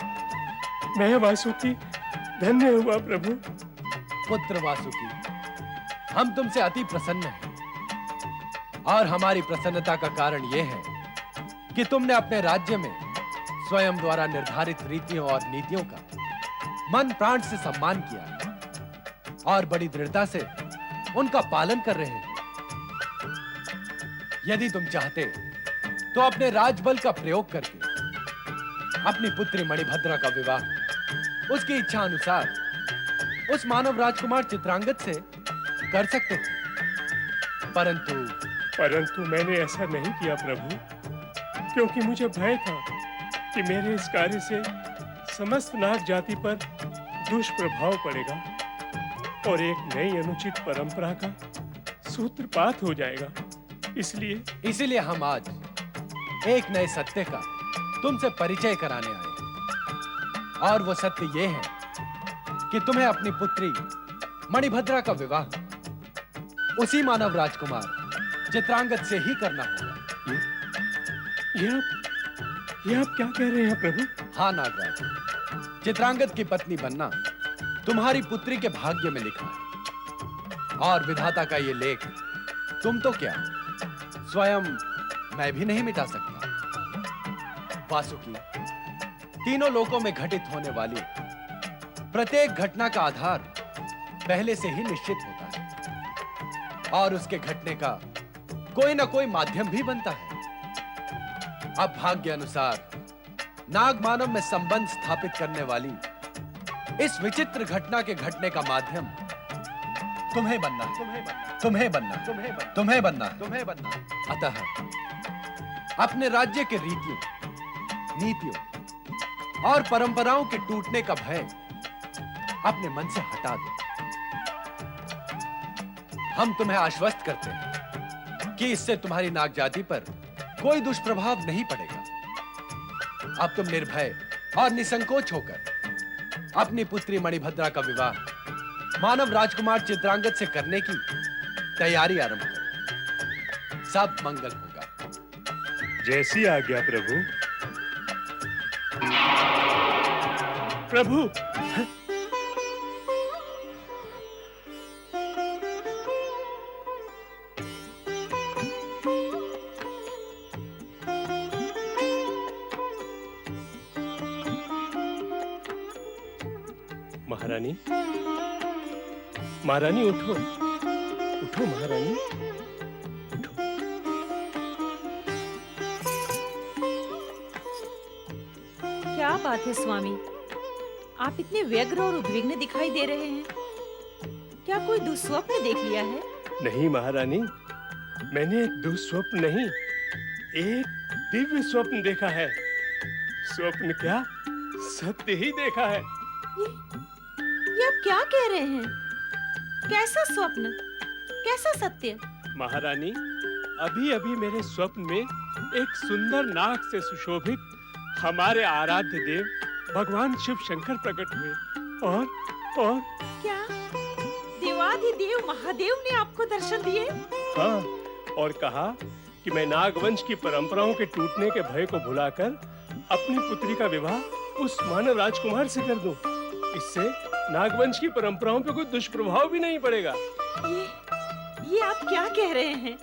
मैं वासुकी धन्य हुआ प्रभु। पुत्र वासुकी, हम तुमसे अति प्रसन्न हैं, और हमारी प्रसन्नता का कारण यह है कि तुमने अपने राज्य में स्वयं द्वारा निर्धारित रीतियों और नीतियों का मन प्राण से सम्मान किया और बड़ी दृढ़ता से उनका पालन कर रहे हैं। यदि तुम चाहते तो अपने राजबल का प्रयोग करके अपनी पुत्री मणिभद्रा का विवाह उसकी इच्छा अनुसार उस मानव राजकुमार चित्रांगद से कर सकते थे, परंतु मैंने ऐसा नहीं किया प्रभु, क्योंकि मुझे भय था कि मेरे इस कार्य से समस्त नाग जाति पर दुष्प्रभाव पड़ेगा और एक नई अनुचित परंपरा का सूत्रपात हो जाएगा। इसलिए हम आज एक नए सत्य का तुमसे परिचय कराने आए, और वो सत्य ये है कि तुम्हें अपनी पुत्री मणिभद्रा का विवाह उसी मानव राजकुमार चित्रांगद से ही करना होगा। ये आप क्या कह रहे हैं प्रभु? हाँ नागराज, चित्रांगद की पत्नी बनना तुम्हारी पुत्री के भाग्य में लिखा है। और विधाता का ये लेख तुम तो क्या, स्वयं मैं भी नहीं मिटा सकता। वासुकी, तीनों लोकों में घटित होने वाली प्रत्येक घटना का आधार पहले से ही निश्चित होता है और उसके घटने का कोई ना कोई माध्यम भी बनता है। अब भाग्य अनुसार नाग मानव में संबंध स्थापित करने वाली इस विचित्र घटना के घटने का माध्यम तुम्हें बनना, तुम्हें बनना, तुम्हें बनना, तुम्हें बनना, तुम्हें बनना, तुम्हें बनना। अतः अपने राज्य के रीतियों, नीतियों और परंपराओं के टूटने का भय अपने मन से हटा दो। हम तुम्हें आश्वस्त करते हैं कि इससे तुम्हारी नाग जाति पर कोई दुष्प्रभाव नहीं पड़ेगा। अब तुम निर्भय और निसंकोच होकर अपनी पुत्री मणिभद्रा का विवाह मानव राजकुमार चित्रांगद से करने की तैयारी आरंभ करो। सब मंगल होगा। जैसी आज्ञा प्रभु। प्रभु, महारानी, महारानी उठो, उठो महारानी, उठो। क्या बात है स्वामी, आप इतने व्यग्र और उद्विग्न दिखाई दे रहे हैं। क्या कोई दुस्वप्न देख लिया है? नहीं महारानी, मैंने एक दुस्वप्न नहीं, एक दिव्य स्वप्न देखा है। स्वप्न क्या, सत्य ही देखा है। ये आप क्या कह रहे हैं? कैसा स्वप्न, कैसा सत्य? महारानी, अभी अभी मेरे स्वप्न में एक सुंदर नाग से सुशोभित हमारे आराध्य देव भगवान शिव शंकर प्रकट हुए और क्या देवाधिदेव महादेव ने आपको दर्शन दिए? हाँ, और कहा कि मैं नागवंश की परंपराओं के टूटने के भय को भुलाकर अपनी पुत्री का विवाह उस मानव राजकुमार से कर दूं। इससे नागवंश की परंपराओं पे कोई दुष्प्रभाव भी नहीं पड़ेगा। ये आप क्या कह रहे हैं?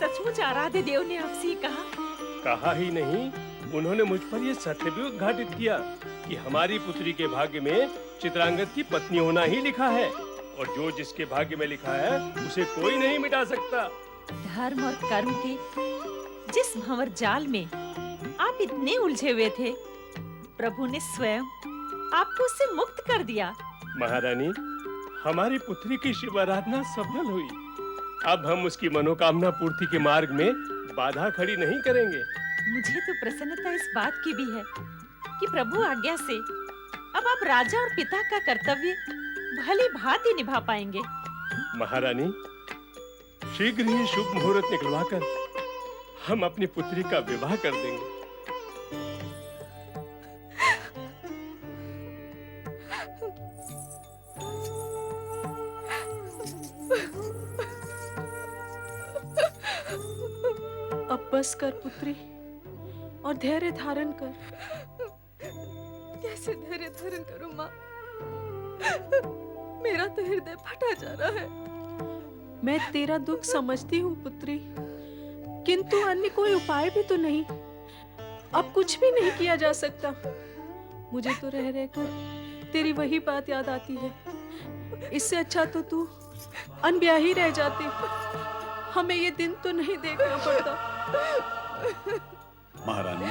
सचमुच आराध्य देव ने आपसे कहा ही नहीं, उन्होंने मुझ पर यह सत्य भी उद्घाटित किया कि हमारी पुत्री के भाग्य में चित्रांगद की पत्नी होना ही लिखा है और जो जिसके भाग्य में लिखा है उसे कोई नहीं मिटा सकता। धर्म और कर्म के जिस भंवर जाल में आप इतने उलझे हुए थे, प्रभु ने स्वयं आपको उससे मुक्त कर दिया। महारानी, हमारी पुत्री की शिव आराधना सफल हुई। अब हम उसकी मनोकामना पूर्ति के मार्ग में बाधा खड़ी नहीं करेंगे। मुझे तो प्रसन्नता इस बात की भी है कि प्रभु आज्ञा से अब आप राजा और पिता का कर्तव्य भली भांति निभा पाएंगे। महारानी, शीघ्र ही शुभ मुहूर्त निकलवाकर हम अपनी पुत्री का विवाह कर देंगे। अब बस कर पुत्री और धैर्य धारण कर। कैसे धैर्य धारण करूं माँ? मेरा तो हृदय फटा जा रहा है। मैं तेरा दुख समझती हूँ पुत्री, किंतु अन्य कोई उपाय भी तो नहीं। अब कुछ भी नहीं किया जा सकता। मुझे तो रह रहकर तेरी वही बात याद आती है। इससे अच्छा तो तू अनब्याही रह जाती। हमें ये दिन तो नहीं देखना पड़ता। महारानी,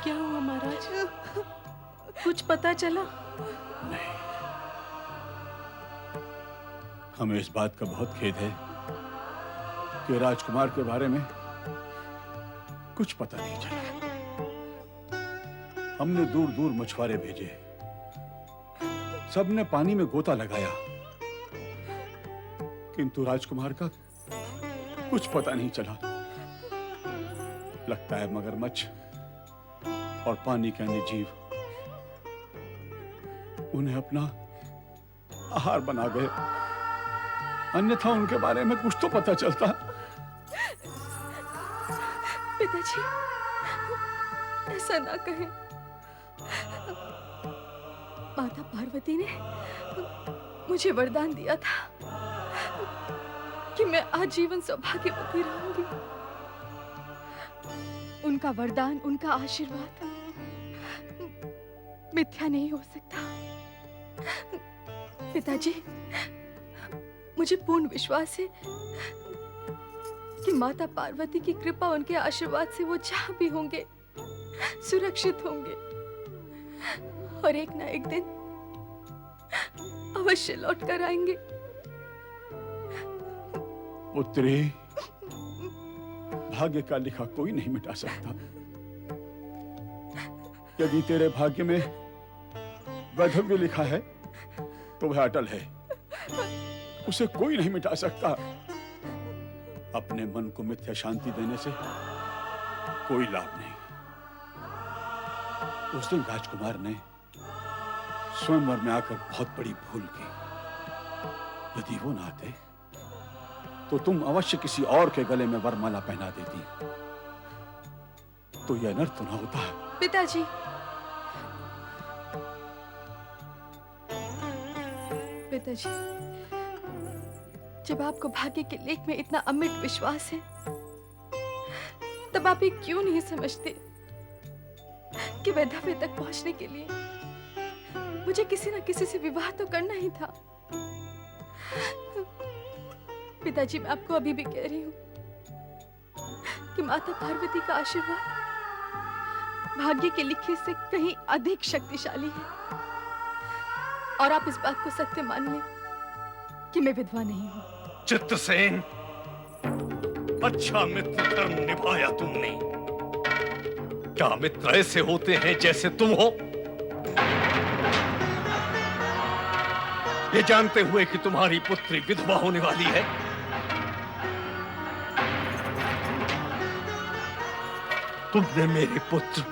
क्या हुआ महाराज? कुछ पता चला? नहीं, हमें इस बात का बहुत खेद है कि राजकुमार के बारे में कुछ पता नहीं चला। हमने दूर दूर मछुआरे भेजे, सबने पानी में गोता लगाया, किंतु राजकुमार का कुछ पता नहीं चला। लगता है मगरमच्छ और पानी के अन्य जीव उन्हें अपना आहार बना गए, अन्यथा उनके बारे में कुछ तो पता चलता। पिताजी, ऐसा ना कहें। माता पार्वती ने मुझे वरदान दिया था कि मैं आजीवन सौभाग्यवती रहूंगी। उनका वरदान, उनका आशीर्वाद मिथ्या नहीं हो सकता। पिताजी, मुझे पूर्ण विश्वास है कि माता पार्वती की कृपा, उनके आशीर्वाद से वो जहां भी होंगे सुरक्षित होंगे और एक ना एक दिन अवश्य लौट कर आएंगे। पुत्री, भाग्य का लिखा कोई नहीं मिटा सकता। यदि तेरे भाग्य में वैधव्य लिखा है तो वह अटल है, उसे कोई नहीं मिटा सकता। अपने मन को मिथ्या शांति देने से कोई लाभ नहीं। उस दिन राजकुमार ने स्वयंवर में आकर बहुत बड़ी भूल की। यदि वो ना आते तो तुम अवश्य किसी और के गले में वरमाला पहना देती, तो यह अनर्थ ना होता। पिताजी, पिताजी, जब आपको भाग्य के लेख में इतना अमिट विश्वास है, तब आप ये क्यों नहीं समझते कि वैधव्य तक पहुंचने के लिए मुझे किसी न किसी से विवाह तो करना ही था। पिताजी, मैं आपको अभी भी कह रही हूं कि माता पार्वती का आशीर्वाद भाग्य के लिखे से कहीं अधिक शक्तिशाली है, और आप इस बात को सत्य मान लें कि मैं विधवा नहीं हूं। चित्रसेन, अच्छा मित्र धर्म निभाया तुमने। क्या मित्र ऐसे होते हैं जैसे तुम हो? ये जानते हुए कि तुम्हारी पुत्री विधवा होने वाली है, तुमने मेरे पुत्र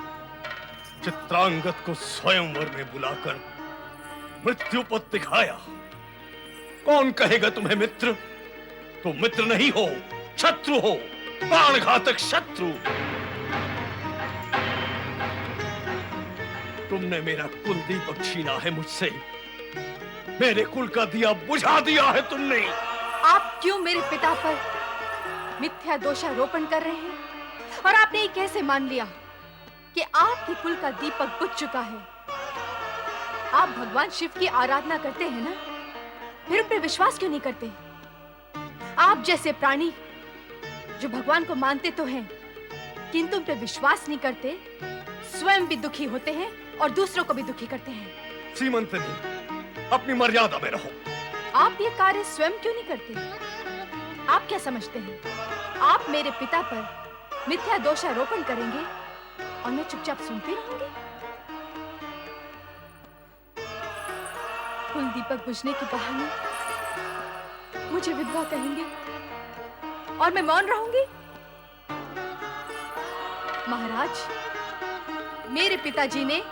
चित्रांगद को स्वयंवर में बुलाकर मृत्यु पथ दिखाया। कौन कहेगा तुम्हें मित्र? तुम मित्र नहीं हो, शत्रु हो, प्राणघातक शत्रु। तुमने मेरा कुल दीपक छीना है मुझसे, मेरे कुल का दिया बुझा दिया है तुमने। आप क्यों मेरे पिता पर मिथ्या दोषारोपण कर रहे हैं? और आपने ये कैसे मान लिया कि आपके कुल का दीपक बुझ चुका है? आप भगवान शिव की आराधना करते हैं ना, फिर उन पर विश्वास क्यों नहीं करते? आप जैसे प्राणी जो भगवान को मानते तो हैं, किंतु उन पर विश्वास नहीं करते, स्वयं भी दुखी होते हैं और दूसरों को भी दुखी करते हैं। सीमंतनी, अपनी मर्यादा में रहो। आप ये कार्य स्वयं क्यों नहीं करते? आप क्या समझते हैं आप मेरे पिता पर मिथ्या दोषारोपण करेंगे और मैं चुपचाप सुनती रहूंगी? कुल दीपक बुझने के बहाने मुझे विधवा कहेंगे और मैं मौन रहूंगी? महाराज, मेरे पिताजी ने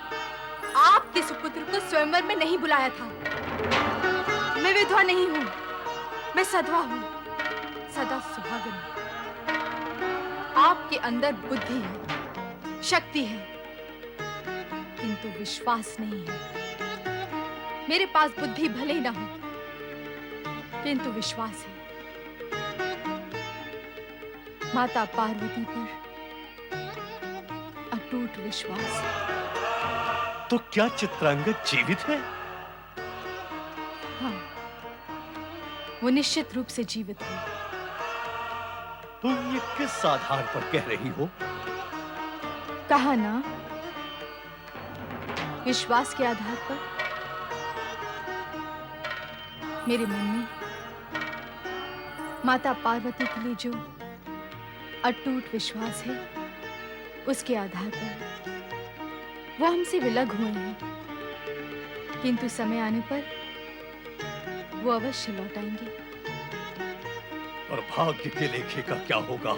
आपके सुपुत्र को स्वयंवर में नहीं बुलाया था। मैं विधवा नहीं हूं, मैं सधवा हूं, सदा सुहागन। आपके अंदर बुद्धि है, शक्ति है, किंतु विश्वास नहीं है। मेरे पास बुद्धि भले ही ना हो, किंतु विश्वास है। माता पार्वती पर अटूट विश्वास है। तो क्या चित्रांगद जीवित है? हाँ, वो निश्चित रूप से जीवित है। तुम ये किस आधार पर कह रही हो? कहा ना, विश्वास के आधार पर। मेरे मन में माता पार्वती के लिए जो अटूट विश्वास है, उसके आधार पर वो हमसे विलग हुए हैं, किंतु समय आने पर वो अवश्य लौट आएंगे। और भाग्य के लेखे का क्या होगा?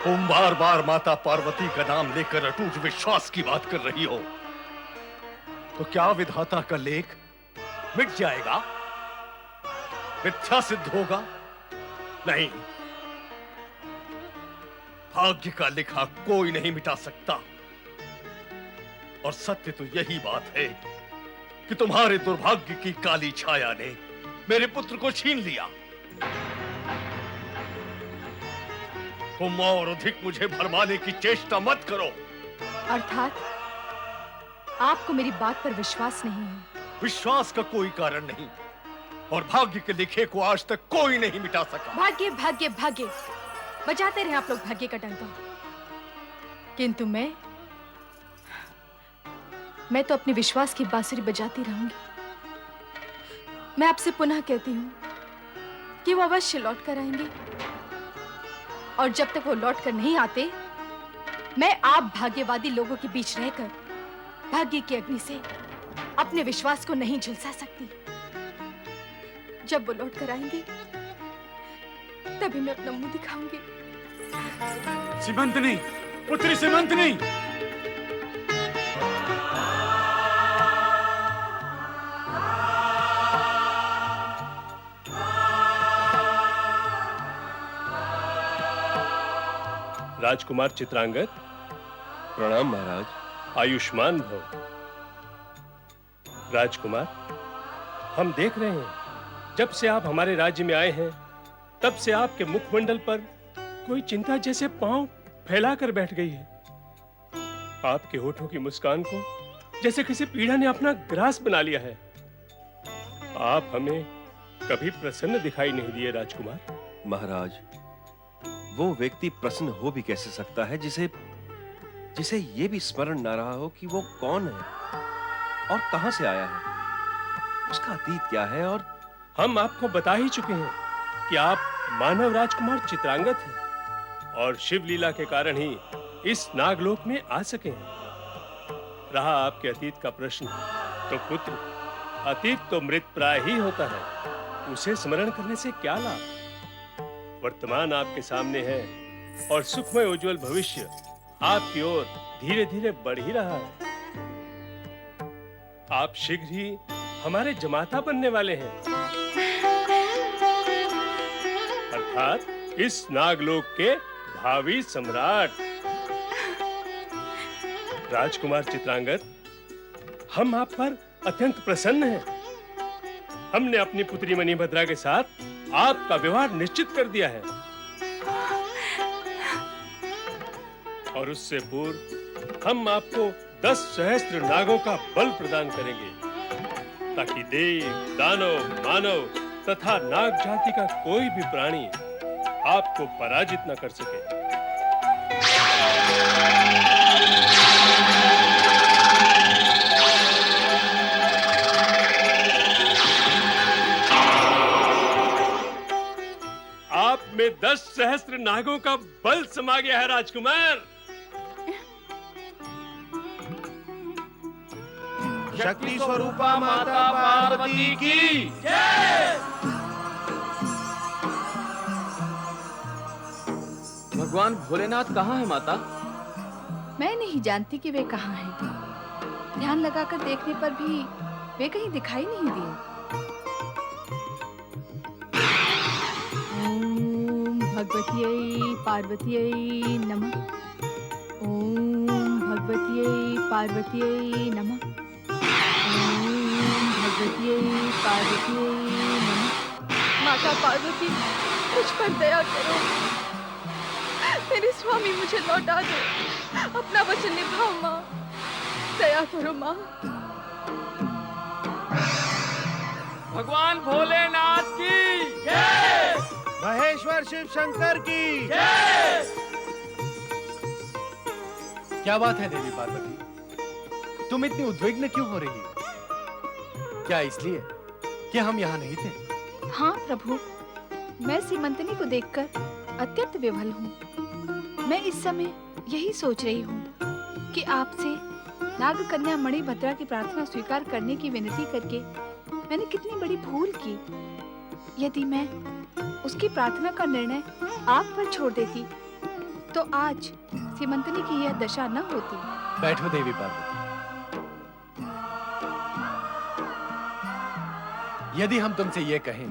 तुम बार बार माता पार्वती का नाम लेकर अटूट विश्वास की बात कर रही हो, तो क्या विधाता का लेख मिट जाएगा? मिथ्या सिद्ध होगा? नहीं, भाग्य का लिखा कोई नहीं मिटा सकता। और सत्य तो यही बात है कि तुम्हारे दुर्भाग्य की काली छाया ने मेरे पुत्र को छीन लिया। तुम और अधिक मुझे भरमाने की चेष्टा मत करो। अर्थात आपको मेरी बात पर विश्वास नहीं है? विश्वास का कोई कारण नहीं, और भाग्य के लिखे को आज तक कोई नहीं मिटा सका। भाग्य भाग्य भाग्य बजाते रहे आप लोग भाग्य का डंका, किंतु मैं तो अपने विश्वास की बांसुरी बजाती रहूंगी। मैं आपसे पुनः कहती हूँ कि वो अवश्य लौट कर आएंगे, और जब तक वो लौट कर नहीं आते, मैं आप भाग्यवादी लोगों के बीच रहकर भाग्य की अग्नि से अपने विश्वास को नहीं झुलसा सकती। जब वो लौट कर आएंगे तभी मैं अपना मुंह दिखाऊंगी। सीमंतनी, पुत्री सीमंतनी। राजकुमार चित्रांगद, प्रणाम महाराज। आयुष्मान भव। राजकुमार, हम देख रहे हैं, जब से आप हमारे राज्य में आए हैं, तब से आपके मुखमंडल पर कोई चिंता जैसे पांव फैलाकर बैठ गई है। आपके होठों की मुस्कान को जैसे किसी पीड़ा ने अपना ग्रास बना लिया है। आप हमें कभी प्रसन्न दिखाई नहीं दिए राजकुमार। महाराज, वो व्यक्ति प्रसन्न हो भी कैसे सकता है जिसे ये भी स्मरण ना रहा हो कि वो कौन है और कहां से आया है, उसका अतीत क्या है। और हम आपको बता ही चुके हैं कि आप मानव राजकुमार चित्रांगद हैं, और शिव लीला के कारण ही इस नागलोक में आ सके हैं। रहा आपके अतीत का प्रश्न, तो पुत्र, अतीत तो मृत प्राय ही होता है, उसे स्मरण करने से क्या लाभ। वर्तमान आपके सामने है, और सुखमय उज्जवल भविष्य आपकी ओर धीरे धीरे बढ़ ही रहा है। आप शीघ्र ही हमारे जमाता बनने वाले हैं, अर्थात इस नागलोक के भावी सम्राट। राजकुमार चित्रांगद, हम आप पर अत्यंत प्रसन्न हैं। हमने अपनी पुत्री मणिभद्रा के साथ आपका विवाह निश्चित कर दिया है, और उससे पूर्व हम आपको 10 सहस्त्र नागों का बल प्रदान करेंगे, ताकि देव, दानव, मानव तथा नाग जाति का कोई भी प्राणी आपको पराजित न कर सके। आप में 10 सहस्त्र नागों का बल समा गया है राजकुमार। शक्ति स्वरूपा माता पार्वती की जय। भगवान भोलेनाथ कहाँ है माता? मैं नहीं जानती कि वे कहाँ हैं। ध्यान लगाकर देखने पर भी वे कहीं दिखाई नहीं दिए। ओम भगवत्यै पार्वत्यै नमः। ओम भगवत्यै पार्वत्यै नमः। ओम भगवत्यै पार्वत्यै नमः। माता पार्वती, मुझ पर दया करो। मेरे स्वामी मुझे लौटा दो। अपना वचन निभाओ माँ। दया करो माँ। भगवान भोलेनाथ की जय। महेश्वर शिव शंकर की जय। क्या बात है देवी पार्वती, तुम इतनी उद्विग्न क्यों हो रही हो? क्या इसलिए कि हम यहाँ नहीं थे? हाँ प्रभु, मैं सीमंतनी को देखकर अत्यंत विवल हूँ। मैं इस समय यही सोच रही हूँ कि आपसे नागकन्या मणिभद्रा की प्रार्थना स्वीकार करने की विनती करके मैंने कितनी बड़ी भूल की। यदि मैं उसकी प्रार्थना का निर्णय आप पर छोड़ देती, तो आज सीमंतनी की यह दशा न होती। बैठो देवी पार्वती। यदि हम तुमसे ये कहें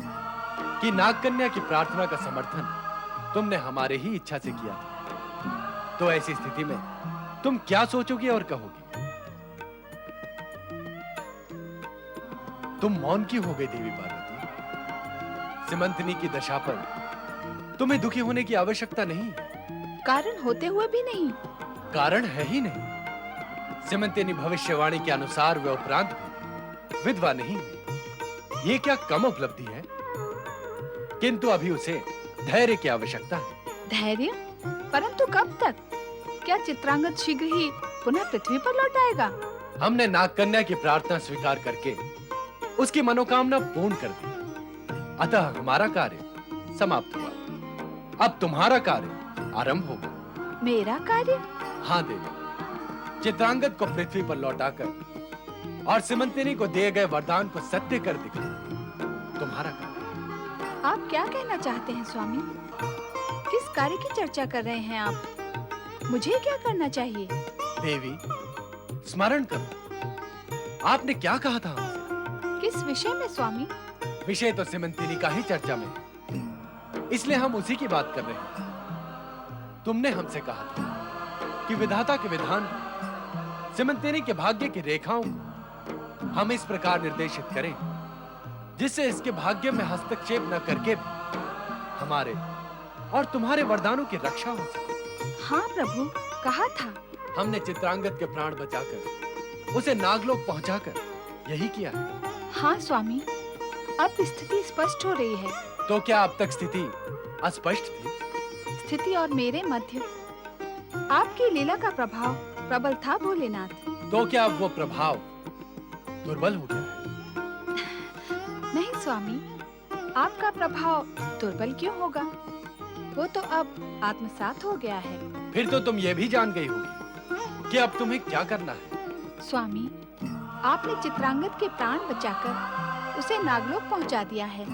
कि नागकन्या की प्रार्थना का समर्थन तुमने हमारे ही इच्छा से किया था, तो ऐसी स्थिति में तुम क्या सोचोगी और कहोगी? तुम मौन क्यों हो गई देवी पार्वती? सिमंतनी की दशा पर तुम्हें दुखी होने की आवश्यकता नहीं। कारण होते हुए भी नहीं। कारण है ही नहीं। सिमंतनी भविष्यवाणी के अनुसार वे उपरांत भी विधवा नहीं हुई। ये क्या कम उपलब्धि है? किंतु अभी उसे धैर्य की आवश्यकता है। धैर्य? परंतु कब तक? क्या चित्रांगद शीघ्र ही पुनः पृथ्वी पर लौट आएगा? हमने नागकन्या की प्रार्थना स्वीकार करके उसकी मनोकामना पूर्ण कर दी। अतः हमारा कार्य समाप्त हुआ। अब तुम्हारा कार्य आरंभ होगा। मेरा कार्य? हाँ देवी, चित्रांगद को पृथ्वी पर लौटाकर और सिमंतिनी को दिए गए वरदान को सत्य कर दिखा तुम्हारा कार्य। आप क्या कहना चाहते हैं स्वामी? किस कार्य की चर्चा कर रहे हैं आप? मुझे क्या करना चाहिए? देवी, स्मरण करो, आपने क्या कहा था हमसे? किस विषय में स्वामी? विषय तो सिमंतिनी का ही चर्चा में है, इसलिए हम उसी की बात कर रहे हैं। तुमने हमसे कहा था कि विधाता के विधान सिमंतिनी के भाग्य की रेखाओं को हम इस प्रकार निर्देशित करें जिससे इसके भाग्य में हस्तक्षेप न करके भी हमारे और तुम्हारे वरदानों की रक्षा हो सके। हाँ प्रभु, कहा था। हमने चित्रांगद के प्राण बचाकर उसे नागलोक पहुंचाकर यही किया है। हाँ स्वामी, अब स्थिति स्पष्ट हो रही है। तो क्या अब तक स्थिति अस्पष्ट थी? स्थिति और मेरे मध्य आपकी लीला का प्रभाव प्रबल था भोलेनाथ। तो क्या अब वो प्रभाव दुर्बल हो गया है? नहीं स्वामी, आपका प्रभाव दुर्बल क्यों होगा? वो तो अब आत्मसात हो गया है। फिर तो तुम ये भी जान गई होगी कि अब तुम्हें क्या करना है। स्वामी, आपने चित्रांगद के प्राण बचाकर उसे नागलोक पहुंचा दिया है,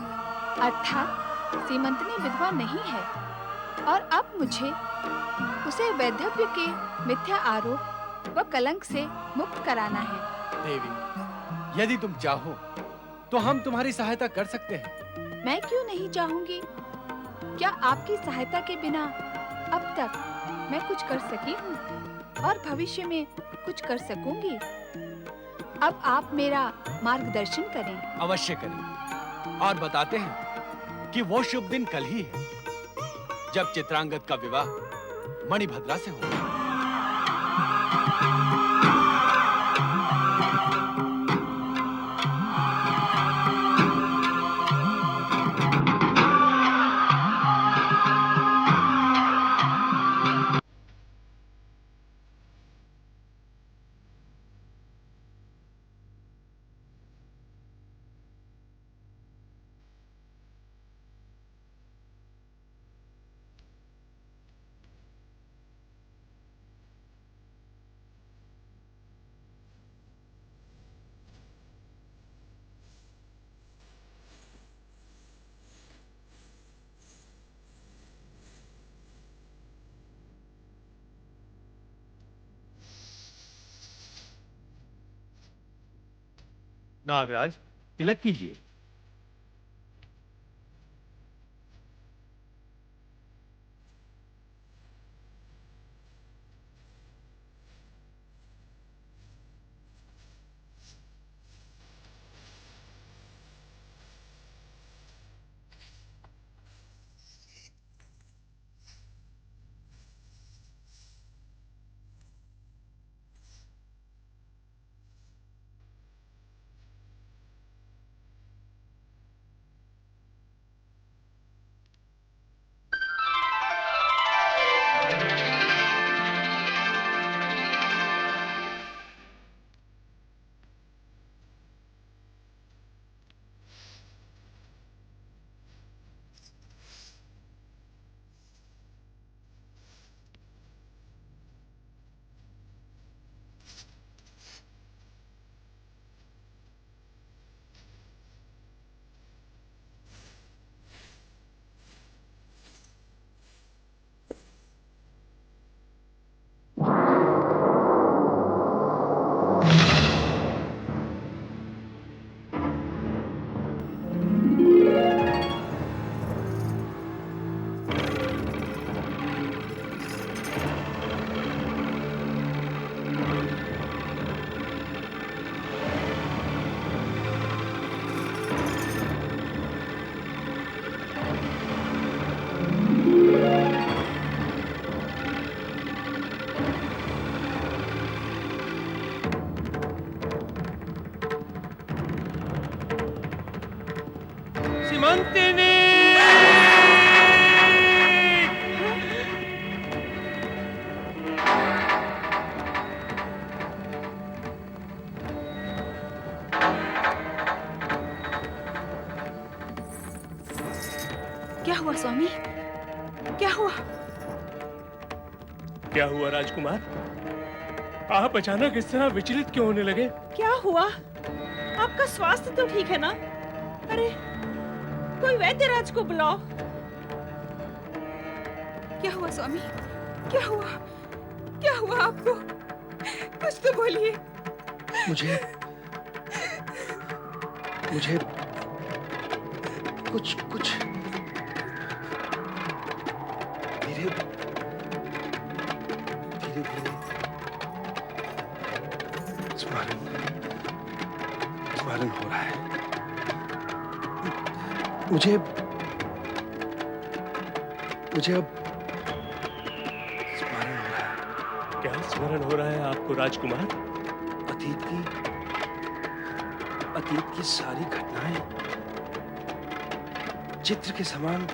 अर्थात सीमंतनी विधवा नहीं है, और अब मुझे उसे वैधव्य के मिथ्या आरोप व कलंक से मुक्त कराना है। देवी, यदि तुम चाहो तो हम तुम्हारी सहायता कर सकते हैं। मैं क्यों नहीं चाहूंगी? क्या आपकी सहायता के बिना अब तक मैं कुछ कर सकी हूँ और भविष्य में कुछ कर सकूंगी? अब आप मेरा मार्गदर्शन करें। अवश्य करें, और बताते हैं कि वो शुभ दिन कल ही है जब चित्रांगद का विवाह मणिभद्रा से होगा। नागराज, तिलक कीजिए। सीमंतिनी! क्या हुआ स्वामी? क्या हुआ? क्या हुआ राजकुमार? आप अचानक इस तरह विचलित क्यों होने लगे? क्या हुआ? आपका स्वास्थ्य तो ठीक है ना? अरे कोई वैद्य राज को बुलाओ। क्या हुआ स्वामी? क्या हुआ? क्या हुआ आपको? कुछ तो बोलिए। मुझे कुछ धीरे धीरे स्मरण हो रहा है। मुझे अब स्मरण हो रहा है। क्या स्मरण हो रहा है आपको राजकुमार? अतीत की सारी घटनाएं चित्र के समान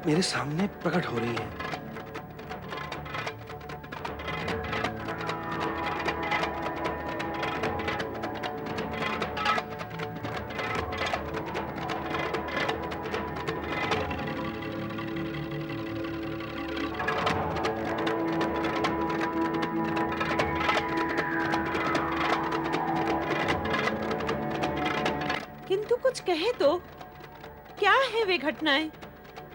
मेरे सामने प्रकट हो रही हैं। किंतु कुछ कहे तो, क्या है वे घटनाएं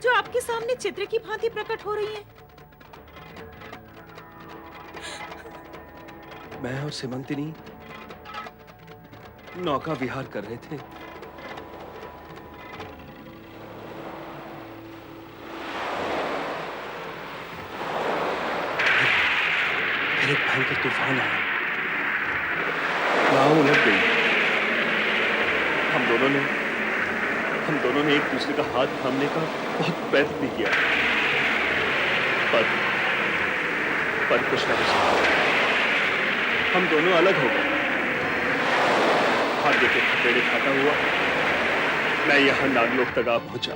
जो आपके सामने चित्र की भांति प्रकट हो रही हैं? मैं और सीमंतिनी नौका विहार कर रहे थे। फिर एक भयंकर तूफान आया। नाव उलट गई। हम दोनों ने एक दूसरे का हाथ थामने का बहुत प्रयत्न भी किया, पर कुछ न कुछ हम दोनों अलग हो गए। भाग्य के खतरे खाता हुआ मैं यहां नागलोक तक आ पहुंचा,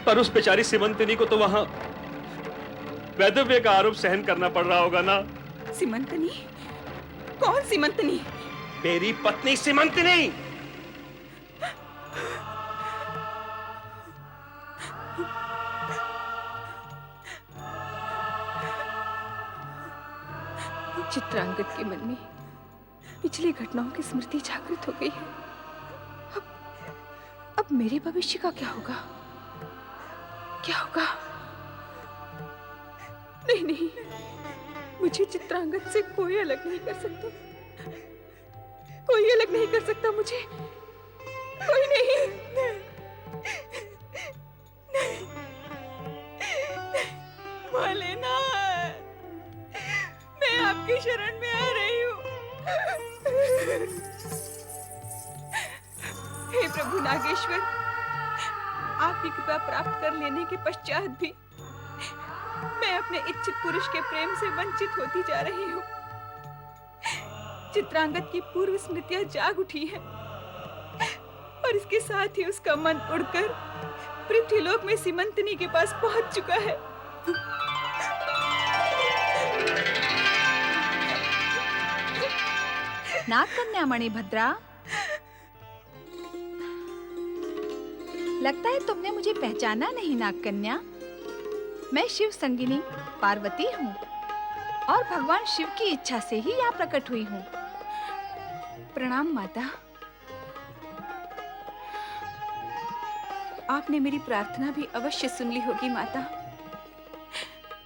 पर उस बेचारी सीमंतिनी को तो वहां वैधव्य का आरोप सहन करना पड़ रहा होगा ना। सीमंतिनी? कौन सीमंतिनी? मेरी पत्नी सीमंतिनी। चित्रांगद के मन में पिछली घटनाओं की स्मृति जागृत हो गई है। अब मेरे भविष्य का क्या होगा? क्या होगा? नहीं, मुझे चित्रांगद से कोई अलग नहीं कर सकता। कोई अलग नहीं कर सकता मुझे। कोई नहीं। भोलेनाथ, मैं आपकी शरण में आ रही हूँ। हे प्रभु नागेश्वर, आपकी कृपा प्राप्त कर लेने के पश्चात भी मैं अपने इच्छित पुरुष के प्रेम से वंचित होती जा रही हूँ। चित्रांगद की पूर्व स्मृतियां जाग उठी हैं और इसके साथ ही उसका मन उड़कर पृथ्वीलोक में सीमंतिनी के पास पहुंच चुका है। नागकन्या मणिभद्रा, लगता है तुमने मुझे पहचाना नहीं। नागकन्या, मैं शिव संगिनी पार्वती हूँ और भगवान शिव की इच्छा से ही यहाँ प्रकट हुई हूँ। प्रणाम माता। आपने मेरी प्रार्थना भी अवश्य सुन ली होगी माता।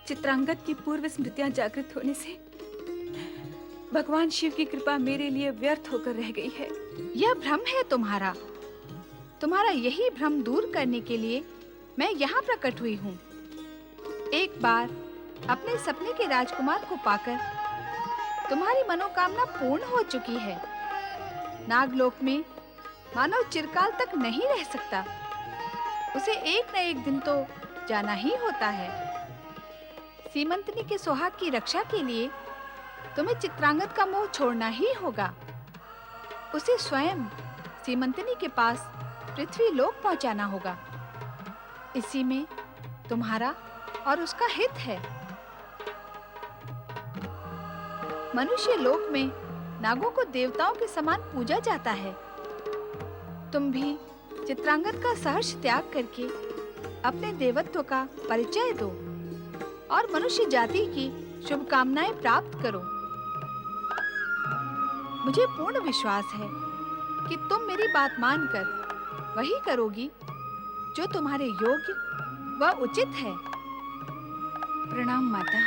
चित्रांगद की पूर्व स्मृतियां जागृत होने से भगवान शिव की कृपा मेरे लिए व्यर्थ होकर रह गई है। यह भ्रम है तुम्हारा। तुम्हारा यही भ्रम दूर करने के लिए मैं यहाँ प्रकट हुई हूँ। एक बार अपने सपने के राजकुमार को पाकर तुम्हारी मनोकामना पूर्ण हो चुकी है। नागलोक में मानव चिरकाल तक नहीं रह सकता। उसे एक न एक दिन तो जाना ही होता है। सीमंतिनी के सुहाग की रक्षा के लिए तुम्हें चित्रांगद का मोह छोड़ना ही होगा। उसे स्वयं सीमंतनी के पास पृथ्वी लोक पहुंचाना होगा। इसी में तुम्हारा और उसका हित है। मनुष्य लोक में नागों को देवताओं के समान पूजा जाता है। तुम भी चित्रांगद का सहर्ष त्याग करके अपने देवत्व का परिचय दो और मनुष्य जाति की शुभकामनाएं प्राप्त करो। मुझे पूर्ण विश्वास है कि तुम मेरी बात मानकर वही करोगी जो तुम्हारे योग्य व उचित है। प्रणाम माता।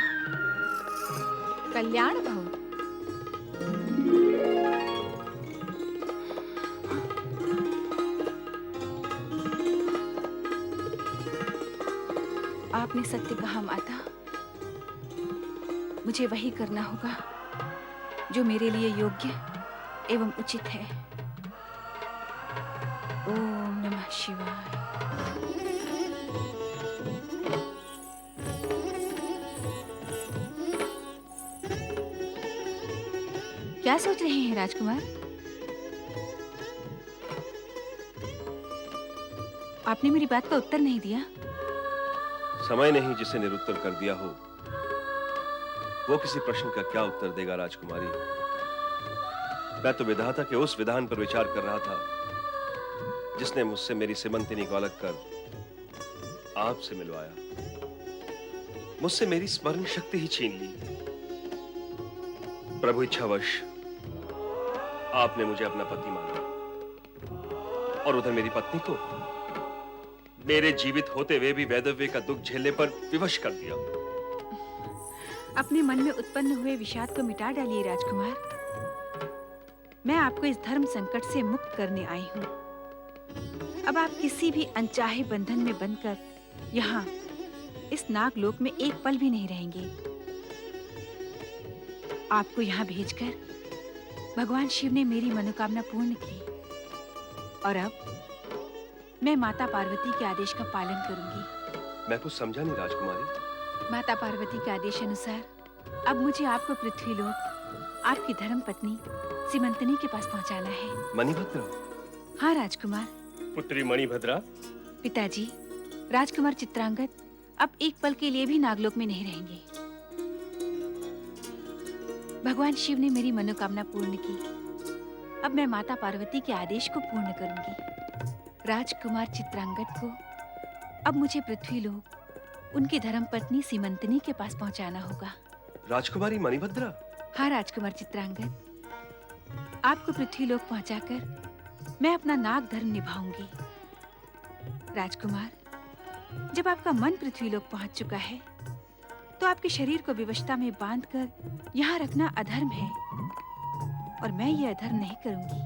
कल्याण भव। आपने सत्य कहा माता। मुझे वही करना होगा जो मेरे लिए योग्य एवं उचित है। ओम नमः शिवाय। क्या सोच रहे हैं राजकुमार? आपने मेरी बात का उत्तर नहीं दिया। समय नहीं जिसे निरुत्तर कर दिया हो, वो किसी प्रश्न का क्या उत्तर देगा राजकुमारी। मैं तो विधाता के उस विधान पर विचार कर रहा था जिसने मुझसे मेरी सीमंतिनी को अलग कर आपसे मिलवाया, मुझसे मेरी स्मरण शक्ति ही छीन ली। प्रभु इच्छावश आपने मुझे अपना पति माना और उधर मेरी पत्नी को मेरे जीवित होते हुए भी वैधव्य का दुख झेलने पर विवश कर दिया। अपने मन में उत्पन्न हुए विषाद को मिटा डालिए राजकुमार। मैं आपको इस धर्म संकट से मुक्त करने आई हूँ। अब आप किसी भी अनचाहे बंधन में बंधकर यहाँ इस नागलोक में एक पल भी नहीं रहेंगे। आपको यहाँ भेजकर भगवान शिव ने मेरी मनोकामना पूर्ण की और अब मैं माता पार्वती के आदेश का पालन करूंगी। मैं कुछ समझा नहीं राजकुमारी। माता पार्वती के आदेश अनुसार अब मुझे आपको पृथ्वीलोक आपकी धर्म पत्नी सीमंतनी के पास पहुंचाना है। मणिभद्रा? हाँ राजकुमार। पुत्री मणिभद्रा? पिताजी, राजकुमार चित्रांगद अब एक पल के लिए भी नागलोक में नहीं रहेंगे। भगवान शिव ने मेरी मनोकामना पूर्ण की। अब मैं माता पार्वती के आदेश को पूर्ण करूंगी। राजकुमार चित्रांगद को अब मुझे पृथ्वीलोक उनकी धर्मपत्नी सीमंतनी के पास पहुंचाना होगा। राजकुमारी मणिभद्रा? हाँ राजकुमार चित्रांगद, आपको पृथ्वीलोक पहुंचाकर मैं अपना नाग धर्म निभाऊंगी। राजकुमार, जब आपका मन पृथ्वीलोक पहुंच चुका है तो आपके शरीर को विवशता में बांधकर यहाँ रखना अधर्म है और मैं ये अधर्म नहीं करूंगी।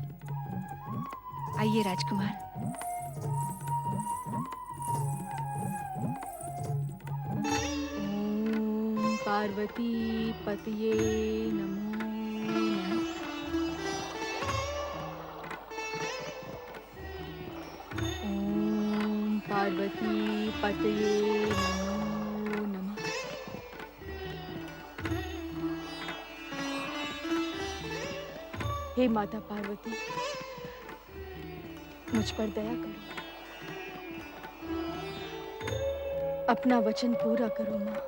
आइए राजकुमार। ओम पार्वती पतये नमो नमः। ओम पार्वती पतये नमो नमः। हे माता पार्वती, मुझ पर दया करो, अपना वचन पूरा करो माँ।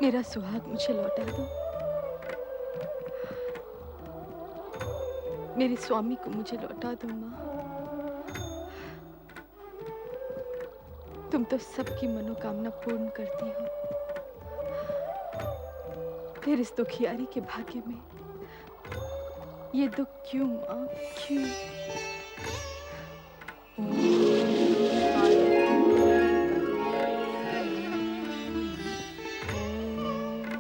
मेरा सुहाग मुझे लौटा दो, मेरे स्वामी को मुझे लौटा दो माँ। तुम तो सबकी मनोकामना पूर्ण करती हो, फिर इस दुखियारी के भाग्य में ये दुख क्यों माँ, क्यों? ओम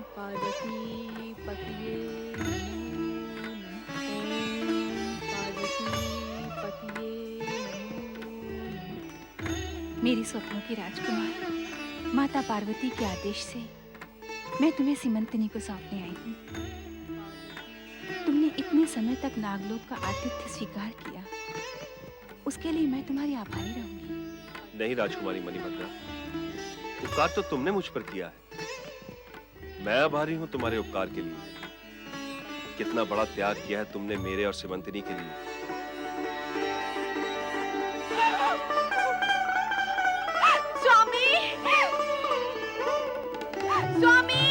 पार्वती पतिये नमो नमः। ओम पार्वती पतिये नमो नमः। मेरी स्वप्नों की राजकुमार माता पार्वती के आदेश से मैं तुम्हें सीमंतनी को सौंपने आई हूँ। तुमने इतने समय तक नागलोक का आतिथ्य स्वीकार किया, उसके लिए मैं तुम्हारी आभारी रहूंगी। नहीं राजकुमारी मणिभद्रा, उपकार तो तुमने मुझ पर किया है। मैं आभारी हूं तुम्हारे उपकार के लिए। कितना बड़ा त्याग किया है तुमने मेरे और सिमंतिनी के लिए। स्वामी, स्वामी,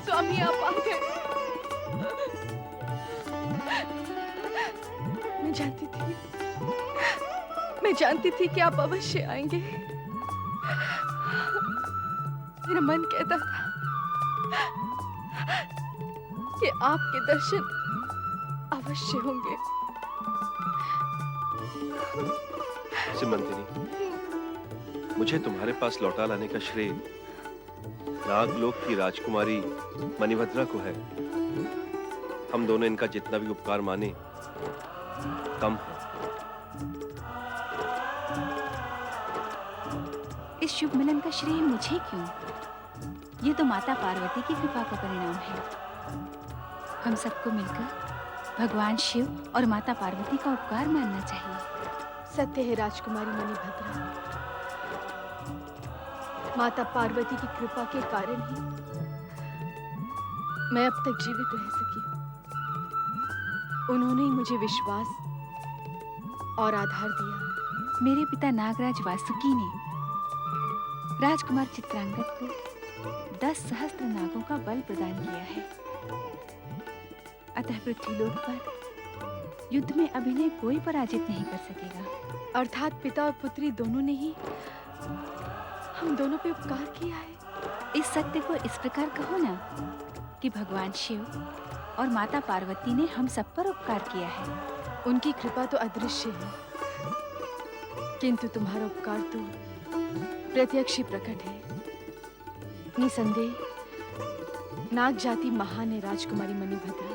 स्वामी आप आ गए। मैं जानती थी कि आप अवश्य आएंगे। मेरा मन कहता था कि आपके दर्शन अवश्य होंगे। सिमंतिनी, मुझे तुम्हारे पास लौटा लाने का श्रेय नागलोक की राजकुमारी मणिभद्रा को है। हम दोनों इनका जितना भी उपकार माने कम है। इस शुभ मिलन का श्रेय मुझे क्यों? ये तो माता पार्वती की कृपा का परिणाम है। हम सबको मिलकर भगवान शिव और माता पार्वती का उपकार मानना चाहिए। सत्य है राजकुमारी मणिभद्रा, माता पार्वती की कृपा के कारण ही मैं अब तक जीवित रह सकी। उन्होंने ही मुझे विश्वास और आधार दिया। मेरे पिता नागराज वासुकी ने राजकुमार चित्रांगद को 10 सहस्त्र नागों का बल प्रदान किया है। अतः पृथ्वीलोक पर युद्ध में अभिनय कोई पराजित नहीं कर सकेगा। अर्थात पिता और पुत्री दोनों ने ही हम दोनों पे उपकार किया है। इस सत्य को इस प्रकार कहो ना कि भगवान शिव और माता पार्वती ने हम सब पर उपकार किया है। उनकी कृपा तो अदृश्य है, किंतु तुम्हारा उपकार तो प्रत्यक्ष ही प्रकट है। निसंदेह नाग जाति महान है राजकुमारी मणिभद्रा।